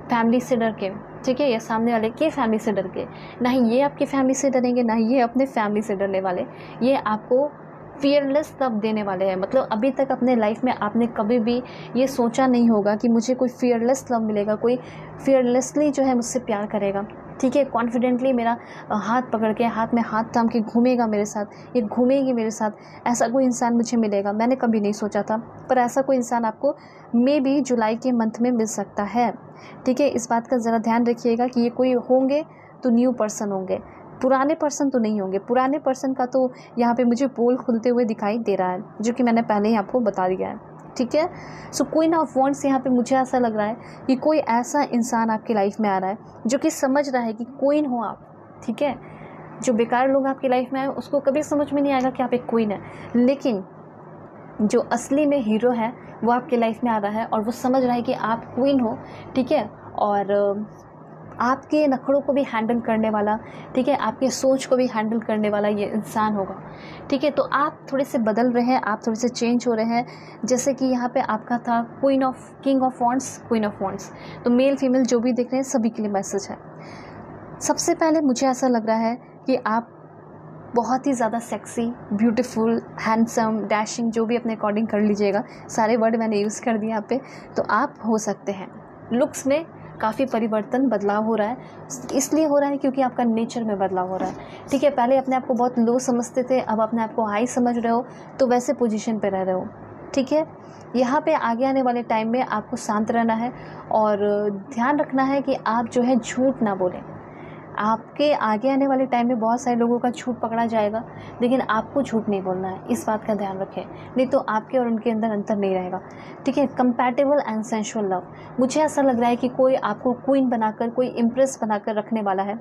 फैमिली से डर के, ठीक है, या सामने वाले के फैमिली से डर के, ना ही ये आपकी फैमिली से डरेंगे, ना ही ये अपने फैमिली से डरने वाले। ये आपको फियरलेस लव देने वाले हैं। मतलब अभी तक अपने लाइफ में आपने कभी भी ये सोचा नहीं होगा कि मुझे कोई फियरलेस लव मिलेगा, कोई फियरलेसली जो है मुझसे प्यार करेगा, ठीक है, कॉन्फिडेंटली मेरा हाथ पकड़ के, हाथ में हाथ थाम के घूमेगा मेरे साथ, ये घूमेगी मेरे साथ, ऐसा कोई इंसान मुझे मिलेगा। मैंने कभी नहीं सोचा था, पर ऐसा कोई इंसान आपको मे बी जुलाई के मंथ में मिल सकता है, ठीक है। इस बात का ज़रा ध्यान रखिएगा कि ये कोई होंगे तो न्यू पर्सन होंगे, पुराने पर्सन तो नहीं होंगे। पुराने पर्सन का तो यहाँ पे मुझे पोल खुलते हुए दिखाई दे रहा है, जो कि मैंने पहले ही आपको बता दिया है, ठीक है। सो क्वीन ऑफ वॉन्ड्स यहाँ पे मुझे ऐसा लग रहा है कि कोई ऐसा इंसान आपकी लाइफ में आ रहा है जो कि समझ रहा है कि क्वीन हो आप, ठीक है। जो बेकार लोग आपकी लाइफ में आए उसको कभी समझ में नहीं आएगा कि आप एक क्वीन है, लेकिन जो असली में हीरो है वो आपकी लाइफ में आ रहा है और वो समझ रहा है कि आप क्वीन हो, ठीक है। और आपके नखड़ों को भी हैंडल करने वाला, ठीक है, आपकी सोच को भी हैंडल करने वाला ये इंसान होगा, ठीक है। तो आप थोड़े से बदल रहे हैं, आप थोड़े से चेंज हो रहे हैं। जैसे कि यहाँ पे आपका था king of wands, queen of wands. तो मेल फीमेल जो भी देख रहे हैं सभी के लिए मैसेज है। सबसे पहले मुझे ऐसा लग रहा है कि आप बहुत ही ज़्यादा सेक्सी, ब्यूटीफुल, हैंडसम, डैशिंग, जो भी अपने अकॉर्डिंग कर लीजिएगा, सारे वर्ड मैंने यूज़ कर दिए यहाँ पे। तो आप हो सकते हैं। लुक्स में काफ़ी परिवर्तन, बदलाव हो रहा है, इसलिए हो रहा है क्योंकि आपका नेचर में बदलाव हो रहा है, ठीक है। पहले अपने आप को बहुत लो समझते थे, अब अपने आप को हाई समझ रहे हो, तो वैसे पोजीशन पे रह रहे हो, ठीक है। यहाँ पे आगे आने वाले टाइम में आपको शांत रहना है और ध्यान रखना है कि आप जो है झूठ ना बोलें। आपके आगे आने वाले टाइम में बहुत सारे लोगों का झूठ पकड़ा जाएगा, लेकिन आपको झूठ नहीं बोलना है, इस बात का ध्यान रखें, नहीं तो आपके और उनके अंदर अंतर नहीं रहेगा, ठीक है। कंपैटिबल एंड सेंशुअल लव, मुझे ऐसा लग रहा है कि कोई आपको क्वीन बनाकर, कोई इम्प्रेस बनाकर रखने वाला है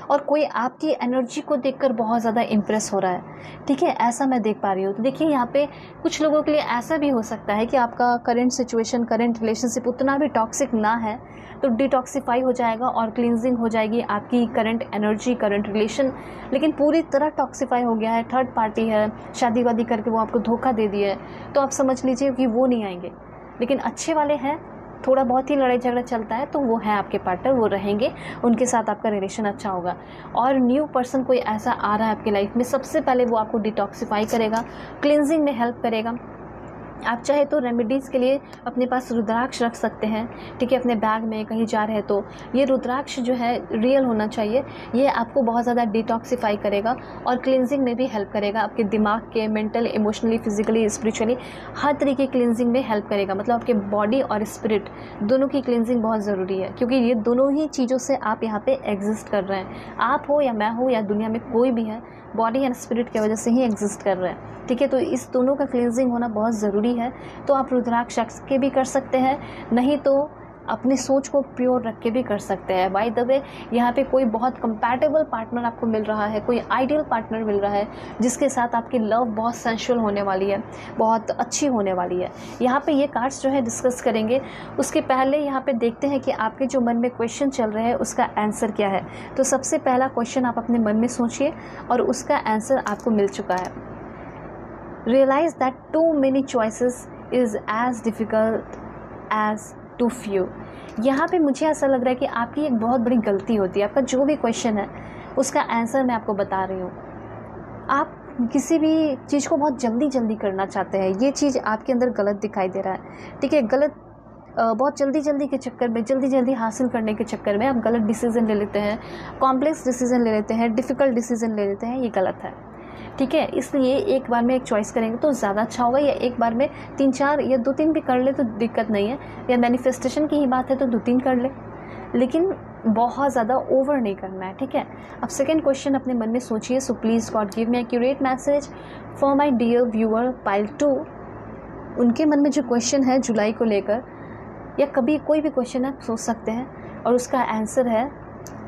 और कोई आपकी एनर्जी को देखकर बहुत ज़्यादा इम्प्रेस हो रहा है, ठीक है, ऐसा मैं देख पा रही हूँ। तो देखिए यहाँ पे कुछ लोगों के लिए ऐसा भी हो सकता है कि आपका करंट सिचुएशन, करंट रिलेशनशिप उतना भी टॉक्सिक ना है, तो डिटॉक्सीफाई हो जाएगा और क्लींजिंग हो जाएगी आपकी करंट एनर्जी, करंट रिलेशन। लेकिन पूरी तरह टॉक्सीफाई हो गया है, थर्ड पार्टी है, शादी वादी करके वो आपको धोखा दे दिया है, तो आप समझ लीजिए कि वो नहीं आएंगे। लेकिन अच्छे वाले हैं, थोड़ा बहुत ही लड़ाई झगड़ा चलता है तो वो है आपके पार्टनर, वो रहेंगे, उनके साथ आपका रिलेशन अच्छा होगा। और न्यू पर्सन कोई ऐसा आ रहा है आपकी लाइफ में, सबसे पहले वो आपको डिटॉक्सीफाई करेगा, क्लींजिंग में हेल्प करेगा। आप चाहे तो रेमेडीज़ के लिए अपने पास रुद्राक्ष रख सकते हैं, ठीक है, अपने बैग में कहीं जा रहे हैं तो ये रुद्राक्ष जो है रियल होना चाहिए, ये आपको बहुत ज़्यादा डिटॉक्सीफाई करेगा और क्लींजिंग में भी हेल्प करेगा, आपके दिमाग के मेंटल, इमोशनली, फिजिकली, स्पिरिचुअली हर तरीके की क्लींजिंग में हेल्प करेगा। मतलब आपके बॉडी और स्पिरिट दोनों की क्लींजिंग बहुत ज़रूरी है, क्योंकि ये दोनों ही चीज़ों से आप यहाँ पे एग्जिस्ट कर रहे हैं। आप हो या मैं हो या दुनिया में कोई भी है, बॉडी एंड स्पिरिट की वजह से ही एग्जिस्ट कर रहे हैं, ठीक है। तो इस दोनों का क्लींजिंग होना बहुत ज़रूरी है। तो आप रुद्राक्ष रख के भी कर सकते हैं, नहीं तो अपनी सोच को प्योर रख के भी कर सकते हैं। बाय द वे यहाँ पे कोई बहुत कंपैटिबल पार्टनर आपको मिल रहा है, कोई आइडियल पार्टनर मिल रहा है जिसके साथ आपकी लव बहुत सेंशुअल होने वाली है, बहुत अच्छी होने वाली है। यहाँ पे ये कार्ड्स जो है डिस्कस करेंगे, उसके पहले यहाँ पे देखते हैं कि आपके जो मन में क्वेश्चन चल रहे हैं उसका आंसर क्या है। तो सबसे पहला क्वेश्चन आप अपने मन में सोचिए और उसका आंसर आपको मिल चुका है। Realise that too many choices is as difficult as too few. यहाँ पे मुझे ऐसा लग रहा है कि आपकी एक बहुत बड़ी गलती होती है। आपका जो भी क्वेश्चन है उसका आंसर मैं आपको बता रही हूँ। आप किसी भी चीज़ को बहुत जल्दी जल्दी करना चाहते हैं, ये चीज़ आपके अंदर गलत दिखाई दे रहा है, ठीक है। गलत बहुत जल्दी जल्दी के चक्कर में, जल्दी जल्दी हासिल करने के चक्कर में आप गलत डिसीज़न ले लेते हैं, कॉम्प्लेक्स डिसीज़न ले लेते हैं, डिफ़िकल्ट डिसीज़न ले लेते हैं, ये गलत है, ठीक है। इसलिए एक बार में एक चॉइस करेंगे तो ज़्यादा अच्छा होगा, या एक बार में 3-4 या 2-3 भी कर ले तो दिक्कत नहीं है, या मैनिफेस्टेशन की ही बात है तो 2-3 कर ले, लेकिन बहुत ज़्यादा ओवर नहीं करना है, ठीक है। अब सेकेंड क्वेश्चन अपने मन में सोचिए। So please God give me accurate message for my dear viewer pile 2। उनके मन में जो क्वेश्चन है जुलाई को लेकर, या कभी कोई भी क्वेश्चन आप सोच सकते हैं, और उसका आंसर है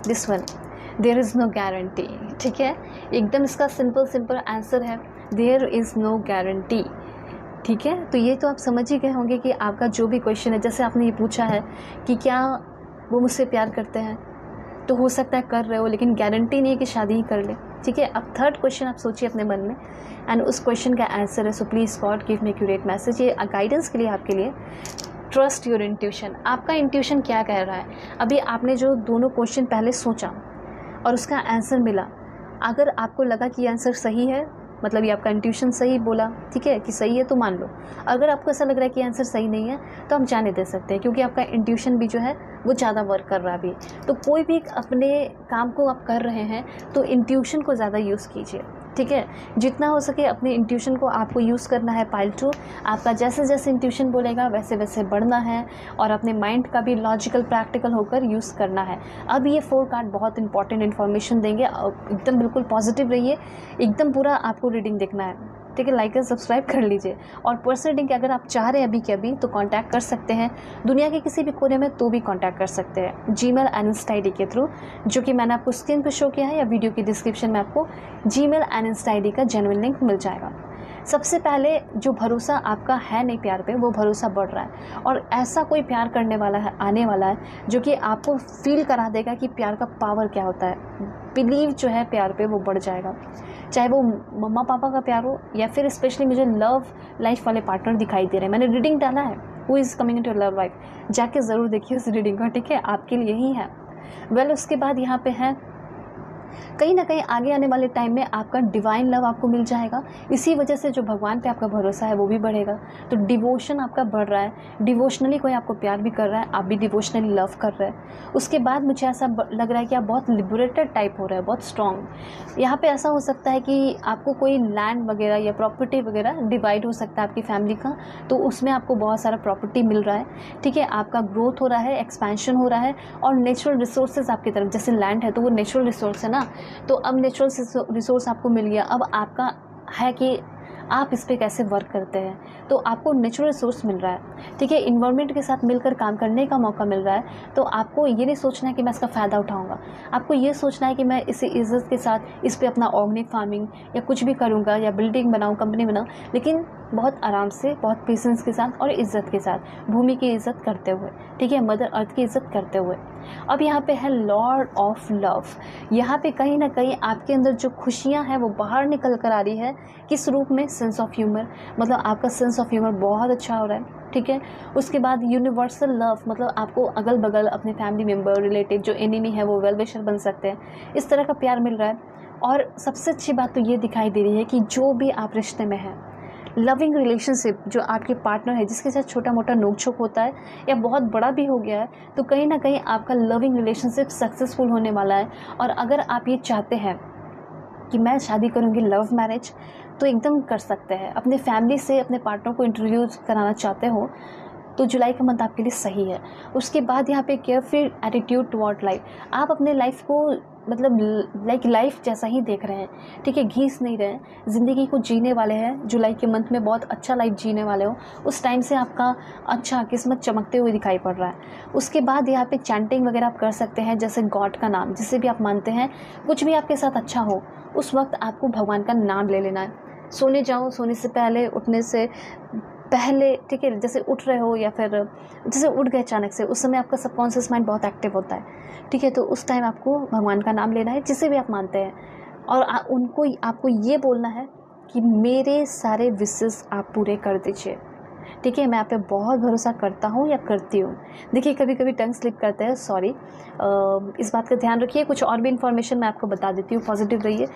this one, there is no guarantee, ठीक है। एकदम इसका सिंपल आंसर है, देयर इज़ नो गारंटी, ठीक है। तो ये तो आप समझ ही गए होंगे कि आपका जो भी क्वेश्चन है, जैसे आपने ये पूछा है कि क्या वो मुझसे प्यार करते हैं, तो हो सकता है कर रहे हो, लेकिन गारंटी नहीं है कि शादी ही कर ले, ठीक है। अब थर्ड क्वेश्चन आप सोचिए अपने मन में, एंड उस क्वेश्चन का आंसर है। सो please God give me accurate message. ये गाइडेंस के लिए आपके लिए ट्रस्ट योर इंट्यूशन। आपका इंट्यूशन क्या कह रहा है? अभी आपने जो दोनों क्वेश्चन पहले सोचा और उसका आंसर मिला, अगर आपको लगा कि ये आंसर सही है, मतलब ये आपका इंट्यूशन सही बोला, ठीक है कि सही है, तो मान लो। अगर आपको ऐसा लग रहा है कि आंसर सही नहीं है तो आप जाने दे सकते हैं, क्योंकि आपका इंट्यूशन भी जो है वो ज़्यादा वर्क कर रहा है अभी। तो कोई भी अपने काम को आप कर रहे हैं तो इंट्यूशन को ज़्यादा यूज़ कीजिए, ठीक है। जितना हो सके अपने इंट्यूशन को आपको यूज़ करना है। पाइल 2, आपका जैसे जैसे इंट्यूशन बोलेगा वैसे वैसे बढ़ना है और अपने माइंड का भी लॉजिकल प्रैक्टिकल होकर यूज़ करना है। अब ये 4 कार्ड बहुत इंपॉर्टेंट इन्फॉर्मेशन देंगे, एकदम बिल्कुल पॉजिटिव रहिए, एकदम पूरा आपको रीडिंग देखना है, ठीक है। लाइक और सब्सक्राइब कर लीजिए। और पर्सनल रीडिंग अगर आप चाह रहे हैं अभी के अभी तो कांटेक्ट कर सकते हैं, दुनिया के किसी भी कोने में तो भी कांटेक्ट कर सकते हैं जीमेल एंड इंस्टा आईडी के थ्रू, जो कि मैंने आपको स्क्रीन पर शो किया है, या वीडियो की डिस्क्रिप्शन में आपको जीमेल एंड इंस्टा आईडी का जेन्युइन लिंक मिल जाएगा। सबसे पहले जो भरोसा आपका है नहीं प्यार पे, वो भरोसा बढ़ रहा है, और ऐसा कोई प्यार करने वाला है, आने वाला है, जो कि आपको फील करा देगा कि प्यार का पावर क्या होता है। बिलीव जो है प्यार पे वो बढ़ जाएगा, चाहे वो मम्मा पापा का प्यार हो या फिर स्पेशली मुझे लव लाइफ वाले पार्टनर दिखाई दे रहे हैं। मैंने रीडिंग डाला है, who is coming into love life, जाके ज़रूर देखिए उस रीडिंग को, ठीक है, आपके लिए ही है। वेल, उसके बाद यहाँ पे है कहीं ना कहीं आगे आने वाले टाइम में आपका डिवाइन लव आपको मिल जाएगा। इसी वजह से जो भगवान पे आपका भरोसा है वो भी बढ़ेगा। तो डिवोशन आपका बढ़ रहा है, डिवोशनली कोई आपको प्यार भी कर रहा है, आप भी डिवोशनली लव कर रहे हैं। उसके बाद मुझे ऐसा लग रहा है कि आप बहुत लिबरेटेड टाइप हो रहे हैं, बहुत स्ट्रॉन्ग। यहाँ पे ऐसा हो सकता है कि आपको कोई लैंड वगैरह या प्रॉपर्टी वगैरह डिवाइड हो सकता है आपकी फैमिली का, तो उसमें आपको बहुत सारा प्रॉपर्टी मिल रहा है, ठीक है। आपका ग्रोथ हो रहा है, एक्सपेंशन हो रहा है, और नेचुरल रिसोर्सेज आपकी तरफ, जैसे लैंड है तो वो नेचुरल रिसोर्स है ना, तो अब नेचुरल रिसोर्स आपको मिल गया। अब आपका है कि आप इस पे कैसे वर्क करते हैं, तो आपको नेचुरल रिसोर्स मिल रहा है, ठीक है। इन्वायरमेंट के साथ मिलकर काम करने का मौका मिल रहा है, तो आपको ये नहीं सोचना है कि मैं इसका फ़ायदा उठाऊंगा, आपको ये सोचना है कि मैं इसे इज्जत के साथ इस पे अपना ऑर्गेनिक फार्मिंग या कुछ भी करूंगा, या बिल्डिंग बनाऊँ, कंपनी बनाऊँ, लेकिन बहुत आराम से, बहुत पेशेंस के साथ और इज़्ज़त के साथ, भूमि की इज़्ज़त करते हुए, ठीक है, मदर अर्थ की इज़्ज़त करते हुए। अब यहाँ पे है लॉर्ड ऑफ लव। यहाँ पे कहीं ना कहीं आपके अंदर जो खुशियाँ हैं वो बाहर निकल कर आ रही है। किस रूप में? सेंस ऑफ ह्यूमर, मतलब आपका सेंस ऑफ ह्यूमर बहुत अच्छा हो रहा है, ठीक है। उसके बाद यूनिवर्सल लव, मतलब आपको अगल बगल अपने फैमिली मेम्बर, रिलेटिव, जो एनिमी है वो वेल विशर बन सकते हैं, इस तरह का प्यार मिल रहा है। और सबसे अच्छी बात तो ये दिखाई दे रही है कि जो भी आप रिश्ते में हैं, लविंग रिलेशनशिप, जो आपके पार्टनर है जिसके साथ छोटा मोटा नोकझोंक होता है या बहुत बड़ा भी हो गया है, तो कहीं ना कहीं आपका लविंग रिलेशनशिप सक्सेसफुल होने वाला है। और अगर आप ये चाहते हैं कि मैं शादी करूँगी लव मैरिज, तो एकदम कर सकते हैं। अपने फैमिली से अपने पार्टनर को इंट्रोड्यूस कराना चाहते हो तो जुलाई का मंथ आपके लिए सही है। उसके बाद यहाँ पे केयरफुल एटीट्यूड टुवर्ड लाइफ, आप अपने लाइफ को मतलब लाइक लाइफ जैसा ही देख रहे हैं, ठीक है, घीस नहीं रहे हैं, ज़िंदगी को जीने वाले हैं। जुलाई के मंथ में बहुत अच्छा लाइफ जीने वाले हो, उस टाइम से आपका अच्छा किस्मत चमकते हुए दिखाई पड़ रहा है। उसके बाद यहाँ पे चैंटिंग वगैरह आप कर सकते हैं, जैसे गॉड का नाम, जिसे भी आप मानते हैं, कुछ भी आपके साथ अच्छा हो उस वक्त आपको भगवान का नाम ले लेना है। सोने जाओ, सोने से पहले, उठने से पहले, ठीक है, जैसे उठ रहे हो या फिर जैसे उठ गए अचानक से, उस समय आपका सबकॉन्शियस माइंड बहुत एक्टिव होता है, ठीक है। तो उस टाइम आपको भगवान का नाम लेना है, जिसे भी आप मानते हैं, और उनको आपको ये बोलना है कि मेरे सारे विशेस आप पूरे कर दीजिए, ठीक है। मैं आप पे बहुत भरोसा करता हूँ या करती हूँ। देखिए कभी कभी टंग स्लिप करते हैं, सॉरी, इस बात का ध्यान रखिए। कुछ और भी इन्फॉर्मेशन मैं आपको बता देती हूँ। पॉजिटिव रहिए,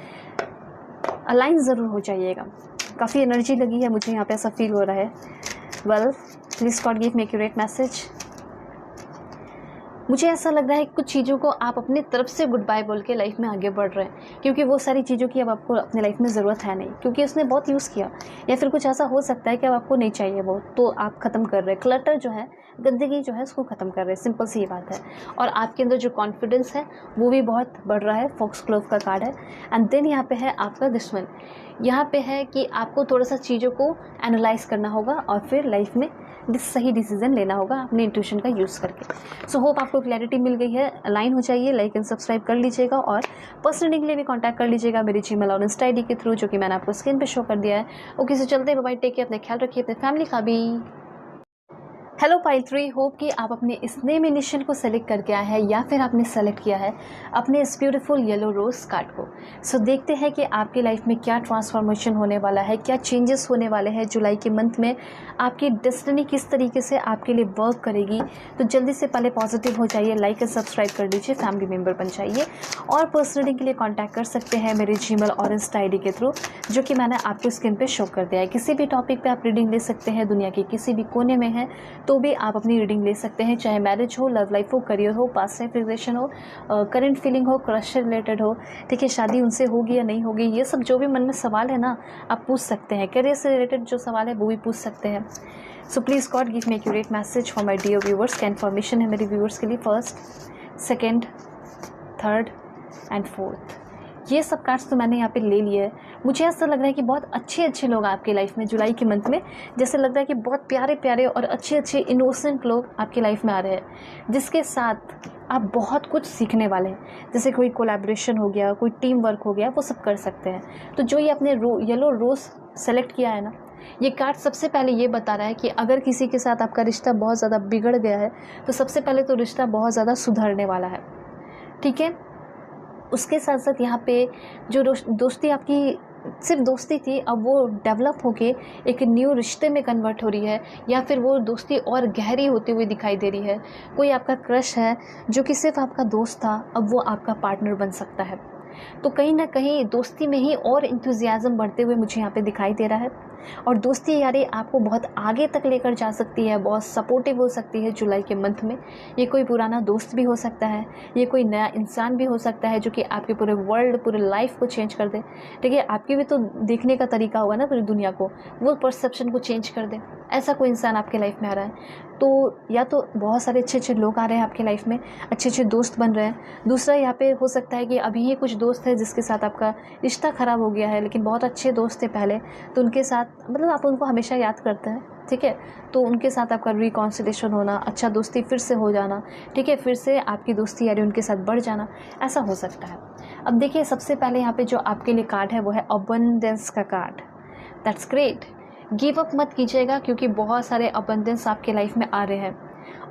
अलाइन ज़रूर हो जाइएगा। काफ़ी एनर्जी लगी है मुझे यहाँ पे, ऐसा फील हो रहा है। Well, please God give me accurate message. मुझे ऐसा लग रहा है कुछ चीज़ों को आप अपने तरफ से गुड बाय बोल के लाइफ में आगे बढ़ रहे हैं, क्योंकि वो सारी चीज़ों की अब आपको अपने लाइफ में ज़रूरत है नहीं, क्योंकि उसने बहुत यूज़ किया, या फिर कुछ ऐसा हो सकता है कि अब आपको नहीं चाहिए वो, तो आप ख़त्म कर रहे हैं। क्लटर जो है, गंदगी जो है, उसको ख़त्म कर रहे हैं, सिंपल सी ये बात है। और आपके अंदर जो कॉन्फिडेंस है वो भी बहुत बढ़ रहा है। फॉक्स क्लोव का कार्ड है। एंड देन यहाँ पे है आपका दुश्मन। यहाँ पे है कि आपको थोड़ा सा चीज़ों को एनालाइज करना होगा और फिर लाइफ में सही डिसीजन लेना होगा अपने इंट्यूशन का यूज़ करके। सो होप आपको क्लैरिटी मिल गई है। अलाइन हो जाइए, लाइक एंड सब्सक्राइब कर लीजिएगा, और पर्सनली के लिए भी कांटेक्ट कर लीजिएगा मेरी जीमेल और इंस्टा आईडी के थ्रू, जो कि मैंने आपको स्क्रीन पे शो कर दिया है। ओके, सो चलते हैं, बाय, टेक केयर, अपने ख्याल रखिए, अपने फैमिली का भी। हेलो पाइल 3, होप कि आप अपने इस नेम इनिशियल को सेलेक्ट करके आए हैं या फिर आपने सेलेक्ट किया है अपने इस ब्यूटीफुल येलो रोज़ कार्ड को। सो देखते हैं कि आपकी लाइफ में क्या ट्रांसफॉर्मेशन होने वाला है, क्या चेंजेस होने वाले हैं जुलाई के मंथ में, आपकी डेस्टिनी किस तरीके से आपके लिए वर्क करेगी। तो जल्दी से पहले पॉजिटिव हो जाइए, लाइक एंड सब्सक्राइब कर दीजिए, फैमिली मेम्बर बन जाइए और पर्सनली के लिए कॉन्टैक्ट कर सकते हैं मेरे जीमेल और इंस्टा आई डी के थ्रू, जो कि मैंने आपको स्क्रीन पर शो कर दिया है। किसी भी टॉपिक पर आप रीडिंग ले सकते हैं, दुनिया के किसी भी कोने में है तो भी आप अपनी रीडिंग ले सकते हैं, चाहे मैरिज हो, लव लाइफ हो, करियर हो, पास्ट लाइफ रिलेशन हो, करंट फीलिंग हो, क्रश से रिलेटेड हो, ठीक है, शादी उनसे होगी या नहीं होगी, ये सब जो भी मन में सवाल है ना आप पूछ सकते हैं। करियर से रिलेटेड जो सवाल है वो भी पूछ सकते हैं। So please God give me accurate message for my dear viewers. क्या इन्फॉर्मेशन है मेरे व्यूवर्स के लिए, first, second, third and fourth. ये सब कार्ड्स तो मैंने यहाँ पे ले लिए है। मुझे ऐसा लग रहा है कि बहुत अच्छे लोग आपकी लाइफ में जुलाई के मंथ में, जैसे लग रहा है कि बहुत प्यारे और अच्छे इनोसेंट लोग आपकी लाइफ में आ रहे हैं, जिसके साथ आप बहुत कुछ सीखने वाले हैं। जैसे कोई कोलैबोरेशन हो गया, कोई टीम वर्क हो गया, वो सब कर सकते हैं। तो जो ये अपने येलो रोज़ सेलेक्ट किया है ना, ये कार्ड सबसे पहले ये बता रहा है कि अगर किसी के साथ आपका रिश्ता बहुत ज़्यादा बिगड़ गया है तो सबसे पहले तो रिश्ता बहुत ज़्यादा सुधरने वाला है, ठीक है। उसके साथ साथ यहाँ पे जो दोस्ती आपकी सिर्फ दोस्ती थी, अब वो डेवलप होके एक न्यू रिश्ते में कन्वर्ट हो रही है, या फिर वो दोस्ती और गहरी होती हुई दिखाई दे रही है। कोई आपका क्रश है जो कि सिर्फ आपका दोस्त था, अब वो आपका पार्टनर बन सकता है। तो कहीं ना कहीं दोस्ती में ही और इंथुजियाज़म बढ़ते हुए मुझे यहाँ पे दिखाई दे रहा है। और दोस्ती यारी आपको बहुत आगे तक लेकर जा सकती है, बहुत सपोर्टिव हो सकती है जुलाई के मंथ में। ये कोई पुराना दोस्त भी हो सकता है, ये कोई नया इंसान भी हो सकता है जो कि आपके पूरे वर्ल्ड, पूरे लाइफ को चेंज कर दे, ठीक है। आपकी भी तो देखने का तरीका होगा ना पूरी दुनिया को, वो परसेप्शन को चेंज कर दे। ऐसा कोई इंसान आपके लाइफ में आ रहा है। तो या तो बहुत सारे अच्छे लोग आ रहे हैं आपके लाइफ में, अच्छे दोस्त बन रहे हैं। दूसरा यहाँ पे हो सकता है कि अभी ये कुछ दोस्त है जिसके साथ आपका रिश्ता ख़राब हो गया है, लेकिन बहुत अच्छे दोस्त थे पहले, तो उनके साथ मतलब आप उनको हमेशा याद करते हैं, ठीक है। तो उनके साथ आपका रिकॉन्सिलेशन होना, अच्छा दोस्ती फिर से हो जाना, ठीक है, फिर से आपकी दोस्ती यारी उनके साथ बढ़ जाना, ऐसा हो सकता है। अब देखिए, सबसे पहले यहाँ पे जो आपके लिए कार्ड है वो है अबंडेंस का card. That's great. Give up मत कीजिएगा, क्योंकि बहुत सारे अबंडेंस आपके लाइफ में आ रहे हैं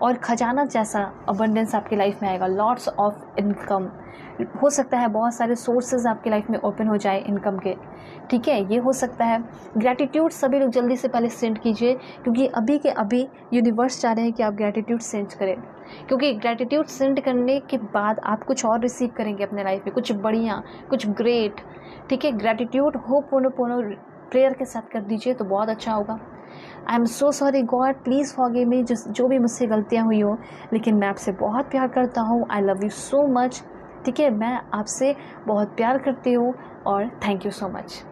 और खजाना जैसा अबंडेंस आपकी लाइफ में आएगा। लॉट्स ऑफ इनकम हो सकता है, बहुत सारे सोर्सेज आपकी लाइफ में ओपन हो जाए इनकम के, ठीक है, ये हो सकता है। ग्रैटिट्यूड सभी लोग जल्दी से पहले सेंड कीजिए, क्योंकि अभी के अभी यूनिवर्स चाह रहे हैं कि आप ग्रैटिट्यूड सेंड करें, क्योंकि ग्रैटिट्यूड सेंड करने के बाद आप कुछ और रिसीव करेंगे अपने लाइफ में, कुछ बढ़िया, कुछ ग्रेट, ठीक है। ग्रैटिट्यूड होपोनोपोनो प्रेयर के साथ कर दीजिए तो बहुत अच्छा होगा। I am so sorry God, please forgive me जो भी मुझसे गलतियाँ हुई हो, लेकिन मैं आपसे बहुत प्यार करता हूँ। I love you so much, ठीक है, मैं आपसे बहुत प्यार करती हूँ और थैंक यू सो मच।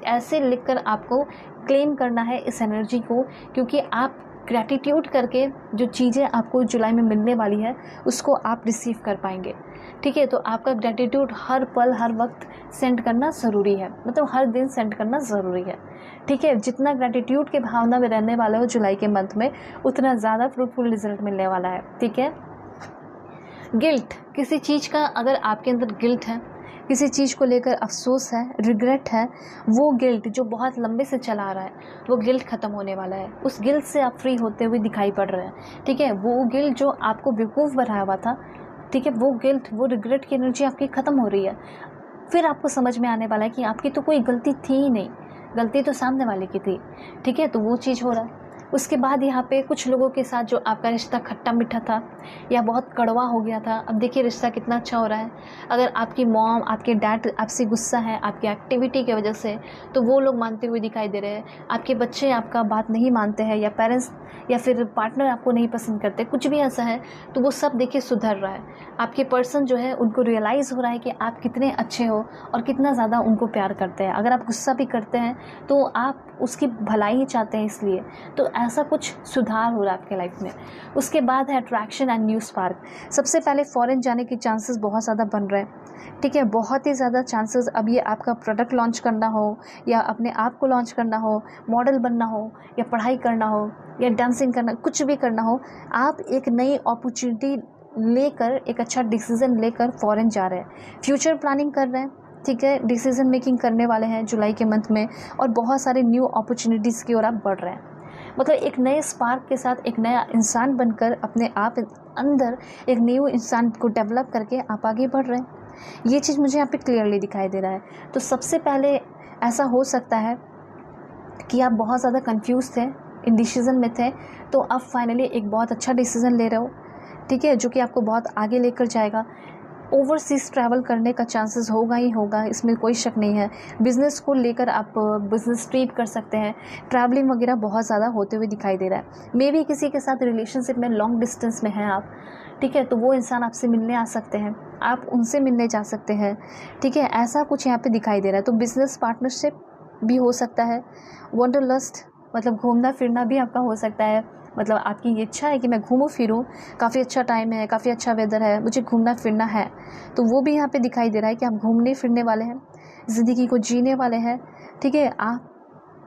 ऐसे लिखकर आपको क्लेम करना है इस एनर्जी को, क्योंकि आप ग्रैटिट्यूड करके जो चीज़ें आपको जुलाई में मिलने वाली है उसको आप रिसीव कर पाएंगे, ठीक है। तो आपका ग्रैटिट्यूड हर पल हर वक्त सेंड करना ज़रूरी है, मतलब हर दिन सेंड करना ज़रूरी है, ठीक है। जितना ग्रैटिट्यूड के भावना में रहने वाला हो जुलाई के मंथ में, उतना ज़्यादा फ्रूटफुल रिजल्ट मिलने वाला है, ठीक है। गिल्ट, किसी चीज़ का अगर आपके अंदर गिल्ट है, किसी चीज़ को लेकर अफसोस है, रिग्रेट है, वो गिल्ट जो बहुत लंबे से चला आ रहा है, वो गिल्ट ख़त्म होने वाला है। उस गिल्ट से आप फ्री होते हुए दिखाई पड़ रहे हैं, ठीक है। वो गिल्ट जो आपको बेवकूफ़ बनाया हुआ था, ठीक है, वो गिल्ट, वो रिग्रेट की एनर्जी आपकी ख़त्म हो रही है। फिर आपको समझ में आने वाला है कि आपकी तो कोई गलती थी ही नहीं, गलती तो सामने वाले की थी, ठीक है। तो वो चीज़ हो रहा है। उसके बाद यहाँ पे कुछ लोगों के साथ जो आपका रिश्ता खट्टा मीठा था या बहुत कड़वा हो गया था, अब देखिए रिश्ता कितना अच्छा हो रहा है। अगर आपकी मॉम, आपके डैड आपसे गुस्सा है आपकी एक्टिविटी की वजह से, तो वो लोग मानते हुए दिखाई दे रहे हैं। आपके बच्चे आपका बात नहीं मानते हैं, या पेरेंट्स या फिर पार्टनर आपको नहीं पसंद करते, कुछ भी ऐसा है, तो वो सब देखिए सुधर रहा है। आपके पर्सन जो है उनको रियलाइज़ हो रहा है कि आप कितने अच्छे हो और कितना ज़्यादा उनको प्यार करते हैं। अगर आप गुस्सा भी करते हैं तो आप उसकी भलाई ही चाहते हैं, इसलिए तो ऐसा कुछ सुधार हो रहा है आपके लाइफ में। उसके बाद है अट्रैक्शन एंड न्यू स्पार्क। सबसे पहले फॉरेन जाने के चांसेस बहुत ज़्यादा बन रहे हैं, ठीक है, बहुत ही ज़्यादा चांसेस। अब ये आपका प्रोडक्ट लॉन्च करना हो या अपने आप को लॉन्च करना हो, मॉडल बनना हो या पढ़ाई करना हो या डांसिंग करना, कुछ भी करना हो, आप एक नई अपॉर्चुनिटी लेकर, एक अच्छा डिसीज़न लेकर फॉरेन जा रहे हैं, फ्यूचर प्लानिंग कर रहे हैं, ठीक है, डिसीज़न मेकिंग करने वाले हैं जुलाई के मंथ में, और बहुत सारे न्यू अपॉर्चुनिटीज़ की ओर आप बढ़ रहे हैं। मतलब एक नए स्पार्क के साथ एक नया इंसान बनकर अपने आप अंदर एक न्यू इंसान को डेवलप करके आप आगे बढ़ रहे हैं। ये चीज़ मुझे यहाँ पे क्लियरली दिखाई दे रहा है। तो सबसे पहले ऐसा हो सकता है कि आप बहुत ज़्यादा कंफ्यूज थे, इंडिसीजन में थे, तो अब फाइनली एक बहुत अच्छा डिसीज़न ले रहे हो, ठीक है, जो कि आपको बहुत आगे लेकर जाएगा। ओवरसीज़ ट्रैवल करने का चांसेस होगा ही होगा, इसमें कोई शक नहीं है। बिज़नेस को लेकर आप बिज़नेस ट्रिप कर सकते हैं, ट्रैवलिंग वगैरह बहुत ज़्यादा होते हुए दिखाई दे रहा है। मे भी किसी के साथ रिलेशनशिप में लॉन्ग डिस्टेंस में हैं आप, ठीक है, तो वो इंसान आपसे मिलने आ सकते हैं, आप उनसे मिलने जा सकते हैं, ठीक है, ऐसा कुछ यहाँ पे दिखाई दे रहा है। तो बिज़नेस पार्टनरशिप भी हो सकता है। वंडरलस्ट मतलब घूमना फिरना भी आपका हो सकता है, मतलब आपकी ये इच्छा है कि मैं घूमूं फिरूं, काफ़ी अच्छा टाइम है, काफ़ी अच्छा वेदर है, मुझे घूमना फिरना है, तो वो भी यहाँ पे दिखाई दे रहा है कि आप घूमने फिरने वाले हैं, ज़िंदगी को जीने वाले हैं, ठीक है। आप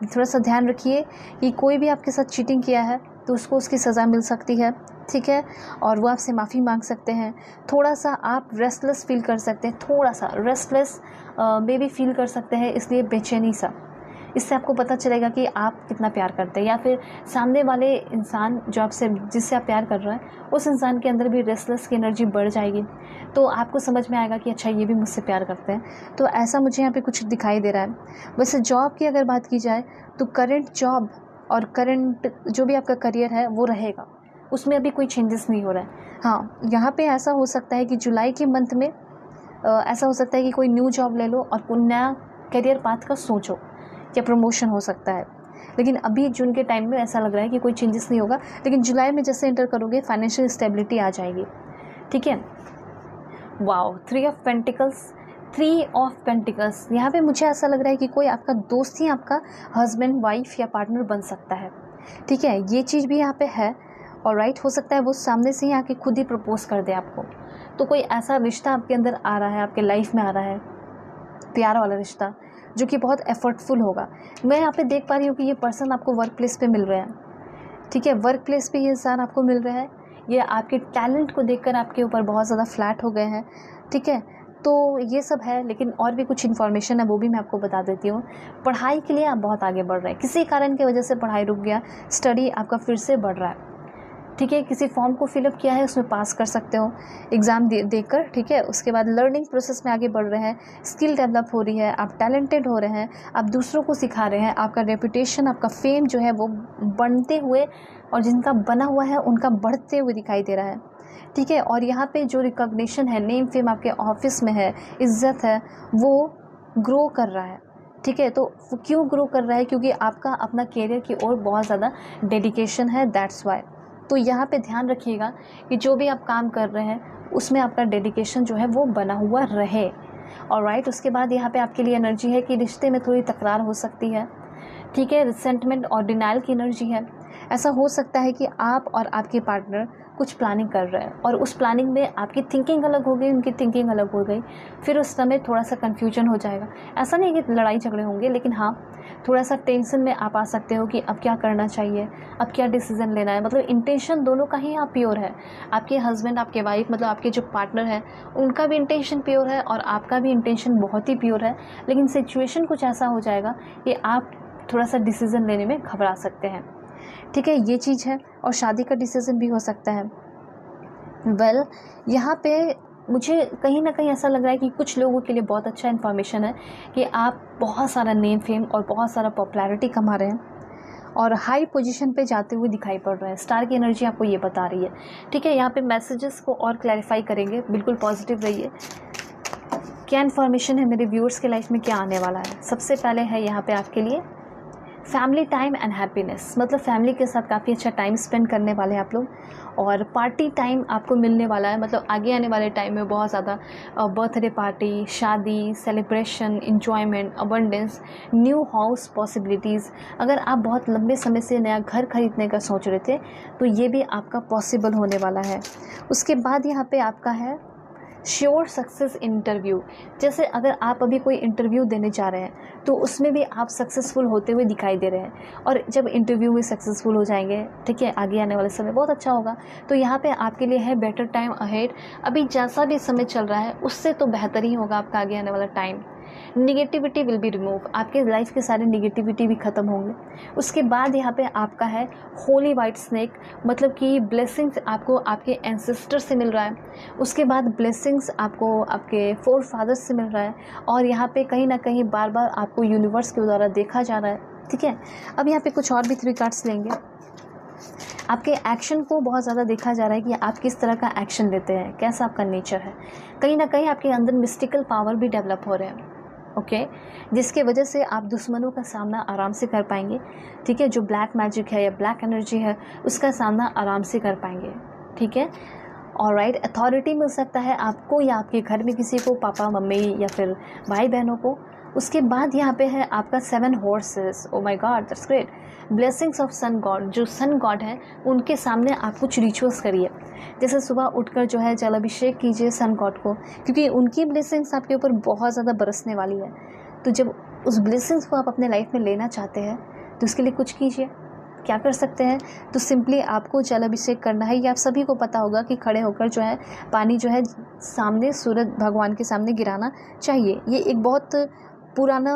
थोड़ा सा ध्यान रखिए कि कोई भी आपके साथ चीटिंग किया है तो उसको उसकी सज़ा मिल सकती है, ठीक है, और वो आपसे माफ़ी मांग सकते हैं। थोड़ा सा आप रेस्टलेस फील कर सकते हैं, थोड़ा सा रेस्टलेस मे बी फील कर सकते हैं, इसलिए बेचैनी सा। इससे आपको पता चलेगा कि आप कितना प्यार करते हैं, या फिर सामने वाले इंसान जो आपसे जिससे आप प्यार कर रहे हैं उस इंसान के अंदर भी रेस्टलेस की एनर्जी बढ़ जाएगी, तो आपको समझ में आएगा कि अच्छा ये भी मुझसे प्यार करते हैं। तो ऐसा मुझे यहाँ पे कुछ दिखाई दे रहा है। वैसे जॉब की अगर बात की जाए तो करंट जॉब और करंट जो भी आपका करियर है वो रहेगा, उसमें अभी कोई चेंजेस नहीं हो रहा है। हाँ, यहाँ पे ऐसा हो सकता है कि जुलाई के मंथ में ऐसा हो सकता है कि कोई न्यू जॉब ले लो और कोई नया करियर पाथ का सोचो, या प्रमोशन हो सकता है। लेकिन अभी जून के टाइम में ऐसा लग रहा है कि कोई चेंजेस नहीं होगा, लेकिन जुलाई में जैसे एंटर करोगे फाइनेंशियल स्टेबिलिटी आ जाएगी, ठीक है। वाओ, 3 ऑफ पेंटिकल्स, यहाँ पे मुझे ऐसा लग रहा है कि कोई आपका दोस्त ही आपका हस्बैंड, वाइफ या पार्टनर बन सकता है, ठीक है, ये चीज़ भी यहाँ पे है। और राइट, हो सकता है वो सामने से ही आके खुद ही प्रपोज कर दे आपको। तो कोई ऐसा रिश्ता आपके अंदर आ रहा है, आपके लाइफ में आ रहा है, प्यार वाला रिश्ता, जो कि बहुत एफर्टफुल होगा। मैं यहाँ पे देख पा रही हूँ कि ये पर्सन आपको वर्क प्लेस पे मिल रहे हैं, ठीक है, वर्क प्लेस पे ये इंसान आपको मिल रहा है, ये आपके टैलेंट को देखकर आपके ऊपर बहुत ज़्यादा फ्लैट हो गए हैं, ठीक है। तो ये सब है, लेकिन और भी कुछ इन्फॉर्मेशन है वो भी मैं आपको बता देती हूँ। पढ़ाई के लिए आप बहुत आगे बढ़ रहे हैं, किसी कारण की वजह से पढ़ाई रुक गया, स्टडी आपका फिर से बढ़ रहा है, ठीक है। किसी फॉर्म को फिलअप किया है, उसमें पास कर सकते हो एग्ज़ाम देकर, ठीक है। उसके बाद लर्निंग प्रोसेस में आगे बढ़ रहे हैं, स्किल डेवलप हो रही है, आप टैलेंटेड हो रहे हैं, आप दूसरों को सिखा रहे हैं, आपका रेपुटेशन, आपका फेम जो है वो बनते हुए, और जिनका बना हुआ है उनका बढ़ते हुए दिखाई दे रहा है, ठीक है। और यहाँ पे जो रिकॉग्निशन है, नेम फेम आपके ऑफिस में है, इज्जत है, वो ग्रो कर रहा है, ठीक है। तो वो क्यों ग्रो कर रहा है? क्योंकि आपका अपना करियर की ओर बहुत ज़्यादा डेडिकेशन है, दैट्स वाई। तो यहाँ पे ध्यान रखिएगा कि जो भी आप काम कर रहे हैं उसमें आपका डेडिकेशन जो है वो बना हुआ रहे, और राइट। उसके बाद यहाँ पे आपके लिए एनर्जी है कि रिश्ते में थोड़ी तकरार हो सकती है, ठीक है, रिसेंटमेंट और डिनाइल की एनर्जी है। ऐसा हो सकता है कि आप और आपके पार्टनर कुछ प्लानिंग कर रहे हैं, और उस प्लानिंग में आपकी थिंकिंग अलग हो गई, उनकी थिंकिंग अलग हो गई, फिर उस समय थोड़ा सा कन्फ्यूजन हो जाएगा। ऐसा नहीं कि लड़ाई झगड़े होंगे, लेकिन हाँ, थोड़ा सा टेंशन में आप आ सकते हो कि अब क्या करना चाहिए, अब क्या डिसीज़न लेना है। मतलब इंटेंशन दोनों का ही यहाँ प्योर है, आपके हस्बैंड, आपके वाइफ, मतलब आपके जो पार्टनर है उनका भी इंटेंशन प्योर है और आपका भी इंटेंशन बहुत ही प्योर है। लेकिन सिचुएशन कुछ ऐसा हो जाएगा कि आप थोड़ा सा डिसीज़न लेने में घबरा सकते हैं, ठीक है, ये चीज़ है। और शादी का डिसीज़न भी हो सकता है। वेल, यहाँ पे मुझे कहीं ना कहीं ऐसा लग रहा है कि कुछ लोगों के लिए बहुत अच्छा इन्फॉर्मेशन है कि आप बहुत सारा नेम फेम और बहुत सारा पॉपुलैरिटी कमा रहे हैं और हाई पोजीशन पे जाते हुए दिखाई पड़ रहे हैं। स्टार की एनर्जी आपको ये बता रही है, ठीक है। यहाँ पे मैसेजेस को और क्लैरिफाई करेंगे, बिल्कुल पॉजिटिव रहिए। क्या इन्फॉर्मेशन है मेरे व्यूअर्स के लाइफ में, क्या आने वाला है? सबसे पहले है यहाँ पे आपके लिए फैमिली टाइम एंड हैप्पीनेस, मतलब फैमिली के साथ काफ़ी अच्छा टाइम स्पेंड करने वाले हैं आप लोग, और पार्टी टाइम आपको मिलने वाला है। मतलब आगे आने वाले टाइम में बहुत ज़्यादा बर्थडे पार्टी, शादी, celebration, enjoyment, abundance, new house possibilities. अगर आप बहुत लंबे समय से नया घर खरीदने का सोच रहे थे तो ये भी आपका पॉसिबल होने वाला है। उसके बाद यहाँ पे आपका है श्योर सक्सेस इंटरव्यू। जैसे अगर आप अभी कोई इंटरव्यू देने जा रहे हैं तो उसमें भी आप सक्सेसफुल होते हुए दिखाई दे रहे हैं, और जब इंटरव्यू में सक्सेसफुल हो जाएंगे, ठीक है, आगे आने वाले समय बहुत अच्छा होगा। तो यहाँ पे आपके लिए है बेटर टाइम अहेड। अभी जैसा भी समय चल रहा है उससे तो बेहतर ही होगा आपका आगे आने वाला time, negativity will be remove, आपके लाइफ के सारे निगेटिविटी भी ख़त्म होंगे। उसके बाद यहाँ पे आपका है होली वाइट स्नेक, मतलब कि ब्लेसिंग्स आपको आपके एंसेस्टर से मिल रहा है। उसके बाद ब्लेसिंग्स आपको आपके फोर फादर्स से मिल रहा है, और यहाँ पे कहीं ना कहीं बार बार आपको यूनिवर्स के द्वारा देखा जा रहा है, ठीक है। अब यहाँ पे कुछ और भी 3 कार्ड्स लेंगे। आपके एक्शन को बहुत ज़्यादा देखा जा रहा है कि आप किस तरह का एक्शन लेते हैं, कैसा आपका नेचर है। कहीं ना कहीं आपके अंदर मिस्टिकल पावर भी डेवलप हो रहे हैं, ओके, जिसके वजह से आप दुश्मनों का सामना आराम से कर पाएंगे, ठीक है। जो ब्लैक मैजिक है या ब्लैक एनर्जी है उसका सामना आराम से कर पाएंगे, ठीक है। ऑलराइट, अथॉरिटी मिल सकता है आपको या आपके घर में किसी को, पापा मम्मी या फिर भाई बहनों को। उसके बाद यहाँ पे है आपका 7 horses, oh my God that's great. Blessings of sun God, जो सन गॉड हैं उनके सामने आप कुछ रिचुअल्स करिए, जैसे सुबह उठकर जो है जल अभिषेक कीजिए सन गॉड को, क्योंकि उनकी ब्लेसिंग्स आपके ऊपर बहुत ज़्यादा बरसने वाली है। तो जब उस ब्लेसिंग्स को आप अपने लाइफ में लेना चाहते हैं तो उसके लिए कुछ कीजिए। क्या कर सकते हैं, तो सिंपली आपको जल अभिषेक करना है। ये आप सभी को पता होगा कि खड़े होकर जो है पानी जो है सामने सूरज भगवान के सामने गिराना चाहिए। ये एक बहुत पुराना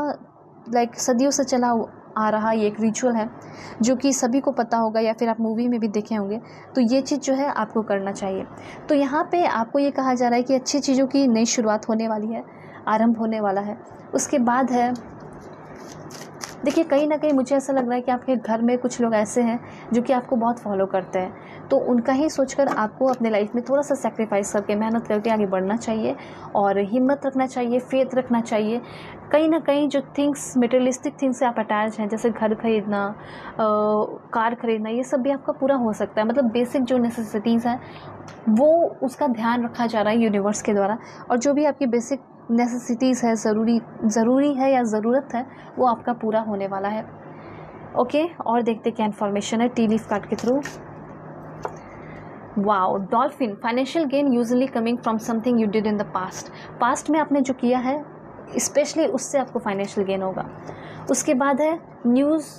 सदियों से चला आ रहा ये एक रिचुअल है जो कि सभी को पता होगा, या फिर आप मूवी में भी देखे होंगे। तो ये चीज़ जो है आपको करना चाहिए। तो यहाँ पे आपको ये कहा जा रहा है कि अच्छी चीज़ों की नई शुरुआत होने वाली है, आरंभ होने वाला है। उसके बाद है, देखिए कहीं ना कहीं मुझे ऐसा लग रहा है कि आपके घर में कुछ लोग ऐसे हैं जो कि आपको बहुत फॉलो करते हैं, तो उनका ही सोचकर आपको अपने लाइफ में थोड़ा सा सेक्रीफाइस करके, मेहनत करके आगे बढ़ना चाहिए, और हिम्मत रखना चाहिए, फेथ रखना चाहिए। कहीं ना कहीं जो थिंग्स, मटेरियलिस्टिक थिंग्स से आप अटैच हैं, जैसे घर खरीदना, कार खरीदना, ये सब भी आपका पूरा हो सकता है। मतलब बेसिक जो नेसेसिटीज़ हैं वो उसका ध्यान रखा जा रहा है यूनिवर्स के द्वारा, और जो भी आपकी बेसिक नेसेसिटीज़ है, ज़रूरी है या ज़रूरत है, वो आपका पूरा होने वाला है, ओके। और देखते क्या इन्फॉर्मेशन है टी लीफ कार्ड के through. Wow, dolphin, financial gain usually coming from something you did in the past में आपने जो किया है स्पेशली उससे आपको फाइनेंशियल गेन होगा। उसके बाद है न्यूज़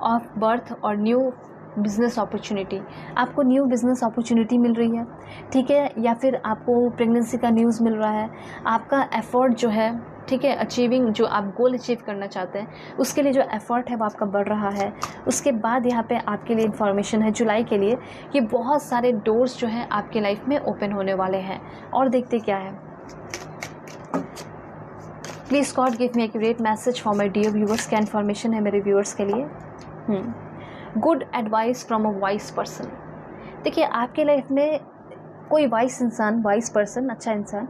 ऑफ बर्थ और न्यू बिज़नेस अपॉर्चुनिटी, आपको न्यू बिज़नेस अपॉर्चुनिटी मिल रही है, ठीक है, या फिर आपको प्रेगनेंसी का न्यूज़ मिल रहा है। आपका एफर्ट जो है, ठीक है, अचीविंग, जो आप गोल अचीव करना चाहते हैं उसके लिए जो एफर्ट है वो आपका बढ़ रहा है। उसके बाद यहाँ पे आपके लिए इन्फॉर्मेशन है जुलाई के लिए, ये बहुत सारे डोर्स जो हैं आपके लाइफ में ओपन होने वाले हैं। और देखते क्या है, please God give me accurate message for my dear viewers. क्या इन्फॉर्मेशन है मेरे व्यूअर्स के लिए। Good advice from a wise person, देखिए आपके लाइफ में कोई वाइस इंसान, वाइस पर्सन, अच्छा इंसान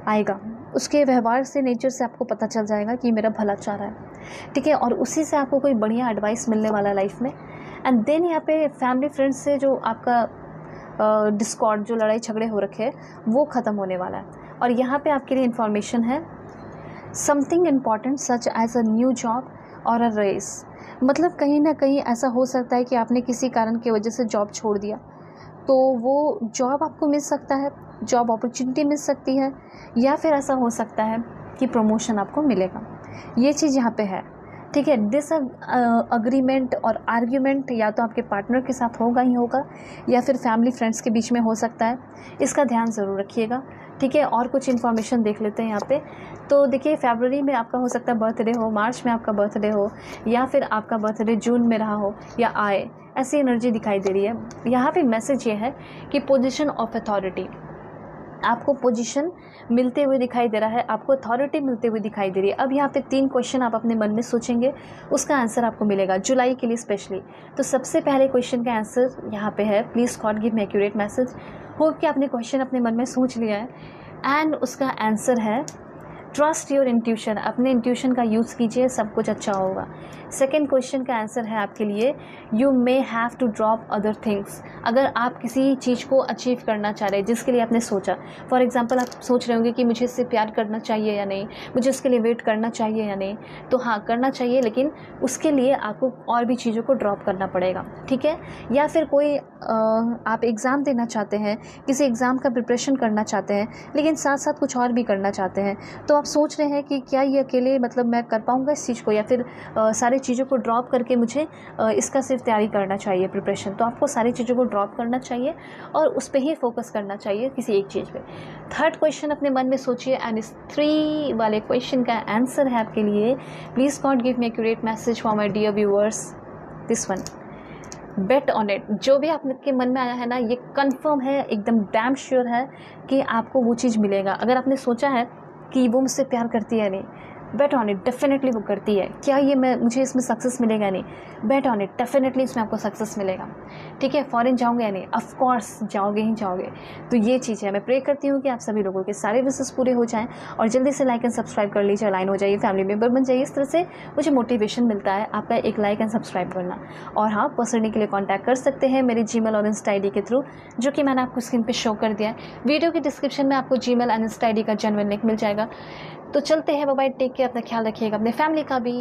आएगा, उसके व्यवहार से, नेचर से आपको पता चल जाएगा कि मेरा भला चाह रहा है, ठीक है, और उसी से आपको कोई बढ़िया एडवाइस मिलने वाला है लाइफ में। एंड देन यहाँ पे फैमिली फ्रेंड्स से जो आपका डिस्कॉर्ड, जो लड़ाई झगड़े हो रखे हैं, वो ख़त्म होने वाला है। और यहाँ पे आपके लिए इन्फॉर्मेशन है something important such as a new job और अ रेस, मतलब कहीं ना कहीं ऐसा हो सकता है कि आपने किसी कारण की वजह से जॉब छोड़ दिया, तो वो जॉब आपको मिल सकता है, जॉब अपॉर्चुनिटी मिल सकती है, या फिर ऐसा हो सकता है कि प्रमोशन आपको मिलेगा। ये चीज़ यहाँ पे है, ठीक है। डिसएग्रीमेंट और आर्ग्यूमेंट या तो आपके पार्टनर के साथ होगा ही होगा, या फिर फैमिली फ्रेंड्स के बीच में हो सकता है, इसका ध्यान ज़रूर रखिएगा, ठीक है। और कुछ इन्फॉर्मेशन देख लेते हैं यहाँ पे। तो देखिए फरवरी में आपका हो सकता है बर्थडे हो, मार्च में आपका बर्थडे हो, या फिर आपका बर्थडे जून में रहा हो या आए, ऐसी एनर्जी दिखाई दे रही है। यहाँ पे मैसेज ये है कि पोजीशन ऑफ अथॉरिटी, आपको पोजीशन मिलते हुए दिखाई दे रहा है, आपको अथॉरिटी मिलते हुए दिखाई दे रही है। अब यहाँ पे 3 क्वेश्चन आप अपने मन में सोचेंगे, उसका आंसर आपको मिलेगा जुलाई के लिए स्पेशली। तो सबसे पहले क्वेश्चन का आंसर यहाँ पे है, please God give me accurate message. Hope कि आपने क्वेश्चन अपने मन में सोच लिया है, एंड उसका आंसर है ट्रस्ट योर इंट्यूशन, अपने इंट्यूशन का यूज़ कीजिए, सब कुछ अच्छा होगा। सेकेंड क्वेश्चन का आंसर है आपके लिए, you may have to drop other things, अगर आप किसी चीज़ को अचीव करना चाह रहे हैं जिसके लिए आपने सोचा, फॉर एग्जांपल आप सोच रहे होंगे कि मुझे इससे प्यार करना चाहिए या नहीं, मुझे उसके लिए वेट करना चाहिए या नहीं, तो हाँ करना चाहिए, लेकिन उसके लिए आपको और भी चीज़ों को ड्रॉप करना पड़ेगा, ठीक है। या फिर कोई आप एग्ज़ाम देना चाहते हैं, किसी एग्ज़ाम का प्रिपरेशन करना चाहते हैं, लेकिन साथ साथ कुछ और भी करना चाहते हैं, तो आप सोच रहे हैं कि क्या ये अकेले मतलब मैं कर पाऊँगा इस चीज़ को, या फिर सारी चीज़ों को ड्रॉप करके मुझे इसका सिर्फ तैयारी करना चाहिए, प्रिपरेशन। तो आपको सारी चीज़ों को ड्रॉप करना चाहिए और उस पर ही फोकस करना चाहिए, किसी एक चीज़ पे। थर्ड क्वेश्चन अपने मन में सोचिए, एंड इस 3 वाले क्वेश्चन का आंसर है आपके लिए, please God give me accurate message for my dear viewers, this one, bet on it. जो भी आपके मन में आया है ना, ये कंफर्म है, एकदम डैम श्योर है कि आपको वो चीज़ मिलेगा। अगर आपने सोचा है कि वो मुझसे प्यार करती है नहीं, बेट ऑन इट, डेफिनेटली वो करती है। क्या ये मुझे इसमें सक्सेस मिलेगा नहीं, बेट ऑन इट, डेफिनेटली इसमें आपको सक्सेस मिलेगा। ठीक है, फॉरेन जाओगे या नहीं, ऑफ कोर्स जाओगे ही जाओगे। तो ये चीज़ है, मैं प्रे करती हूँ कि आप सभी लोगों के सारे विशेस पूरे हो जाएं और जल्दी से लाइक एंड सब्सक्राइब कर लीजिए, लाइन हो जाइए, फैमिली मेम्बर बन जाइए। इस तरह से मुझे मोटिवेशन मिलता है आपका एक लाइक एंड सब्सक्राइब करना। और हाँ, पर्सनली के लिए कॉन्टैक्ट कर सकते हैं मेरे जीमेल और इंस्टा ID के थ्रू, जो कि मैंने आपको स्क्रीन पर शो कर दिया है। वीडियो के डिस्क्रिप्शन में आपको जीमेल एंड इंस्टा ID का जेन्युइन लिंक मिल जाएगा। तो चलते हैं, बाय बाय, टेक केयर, अपना ख्याल रखिएगा, अपने फैमिली का भी।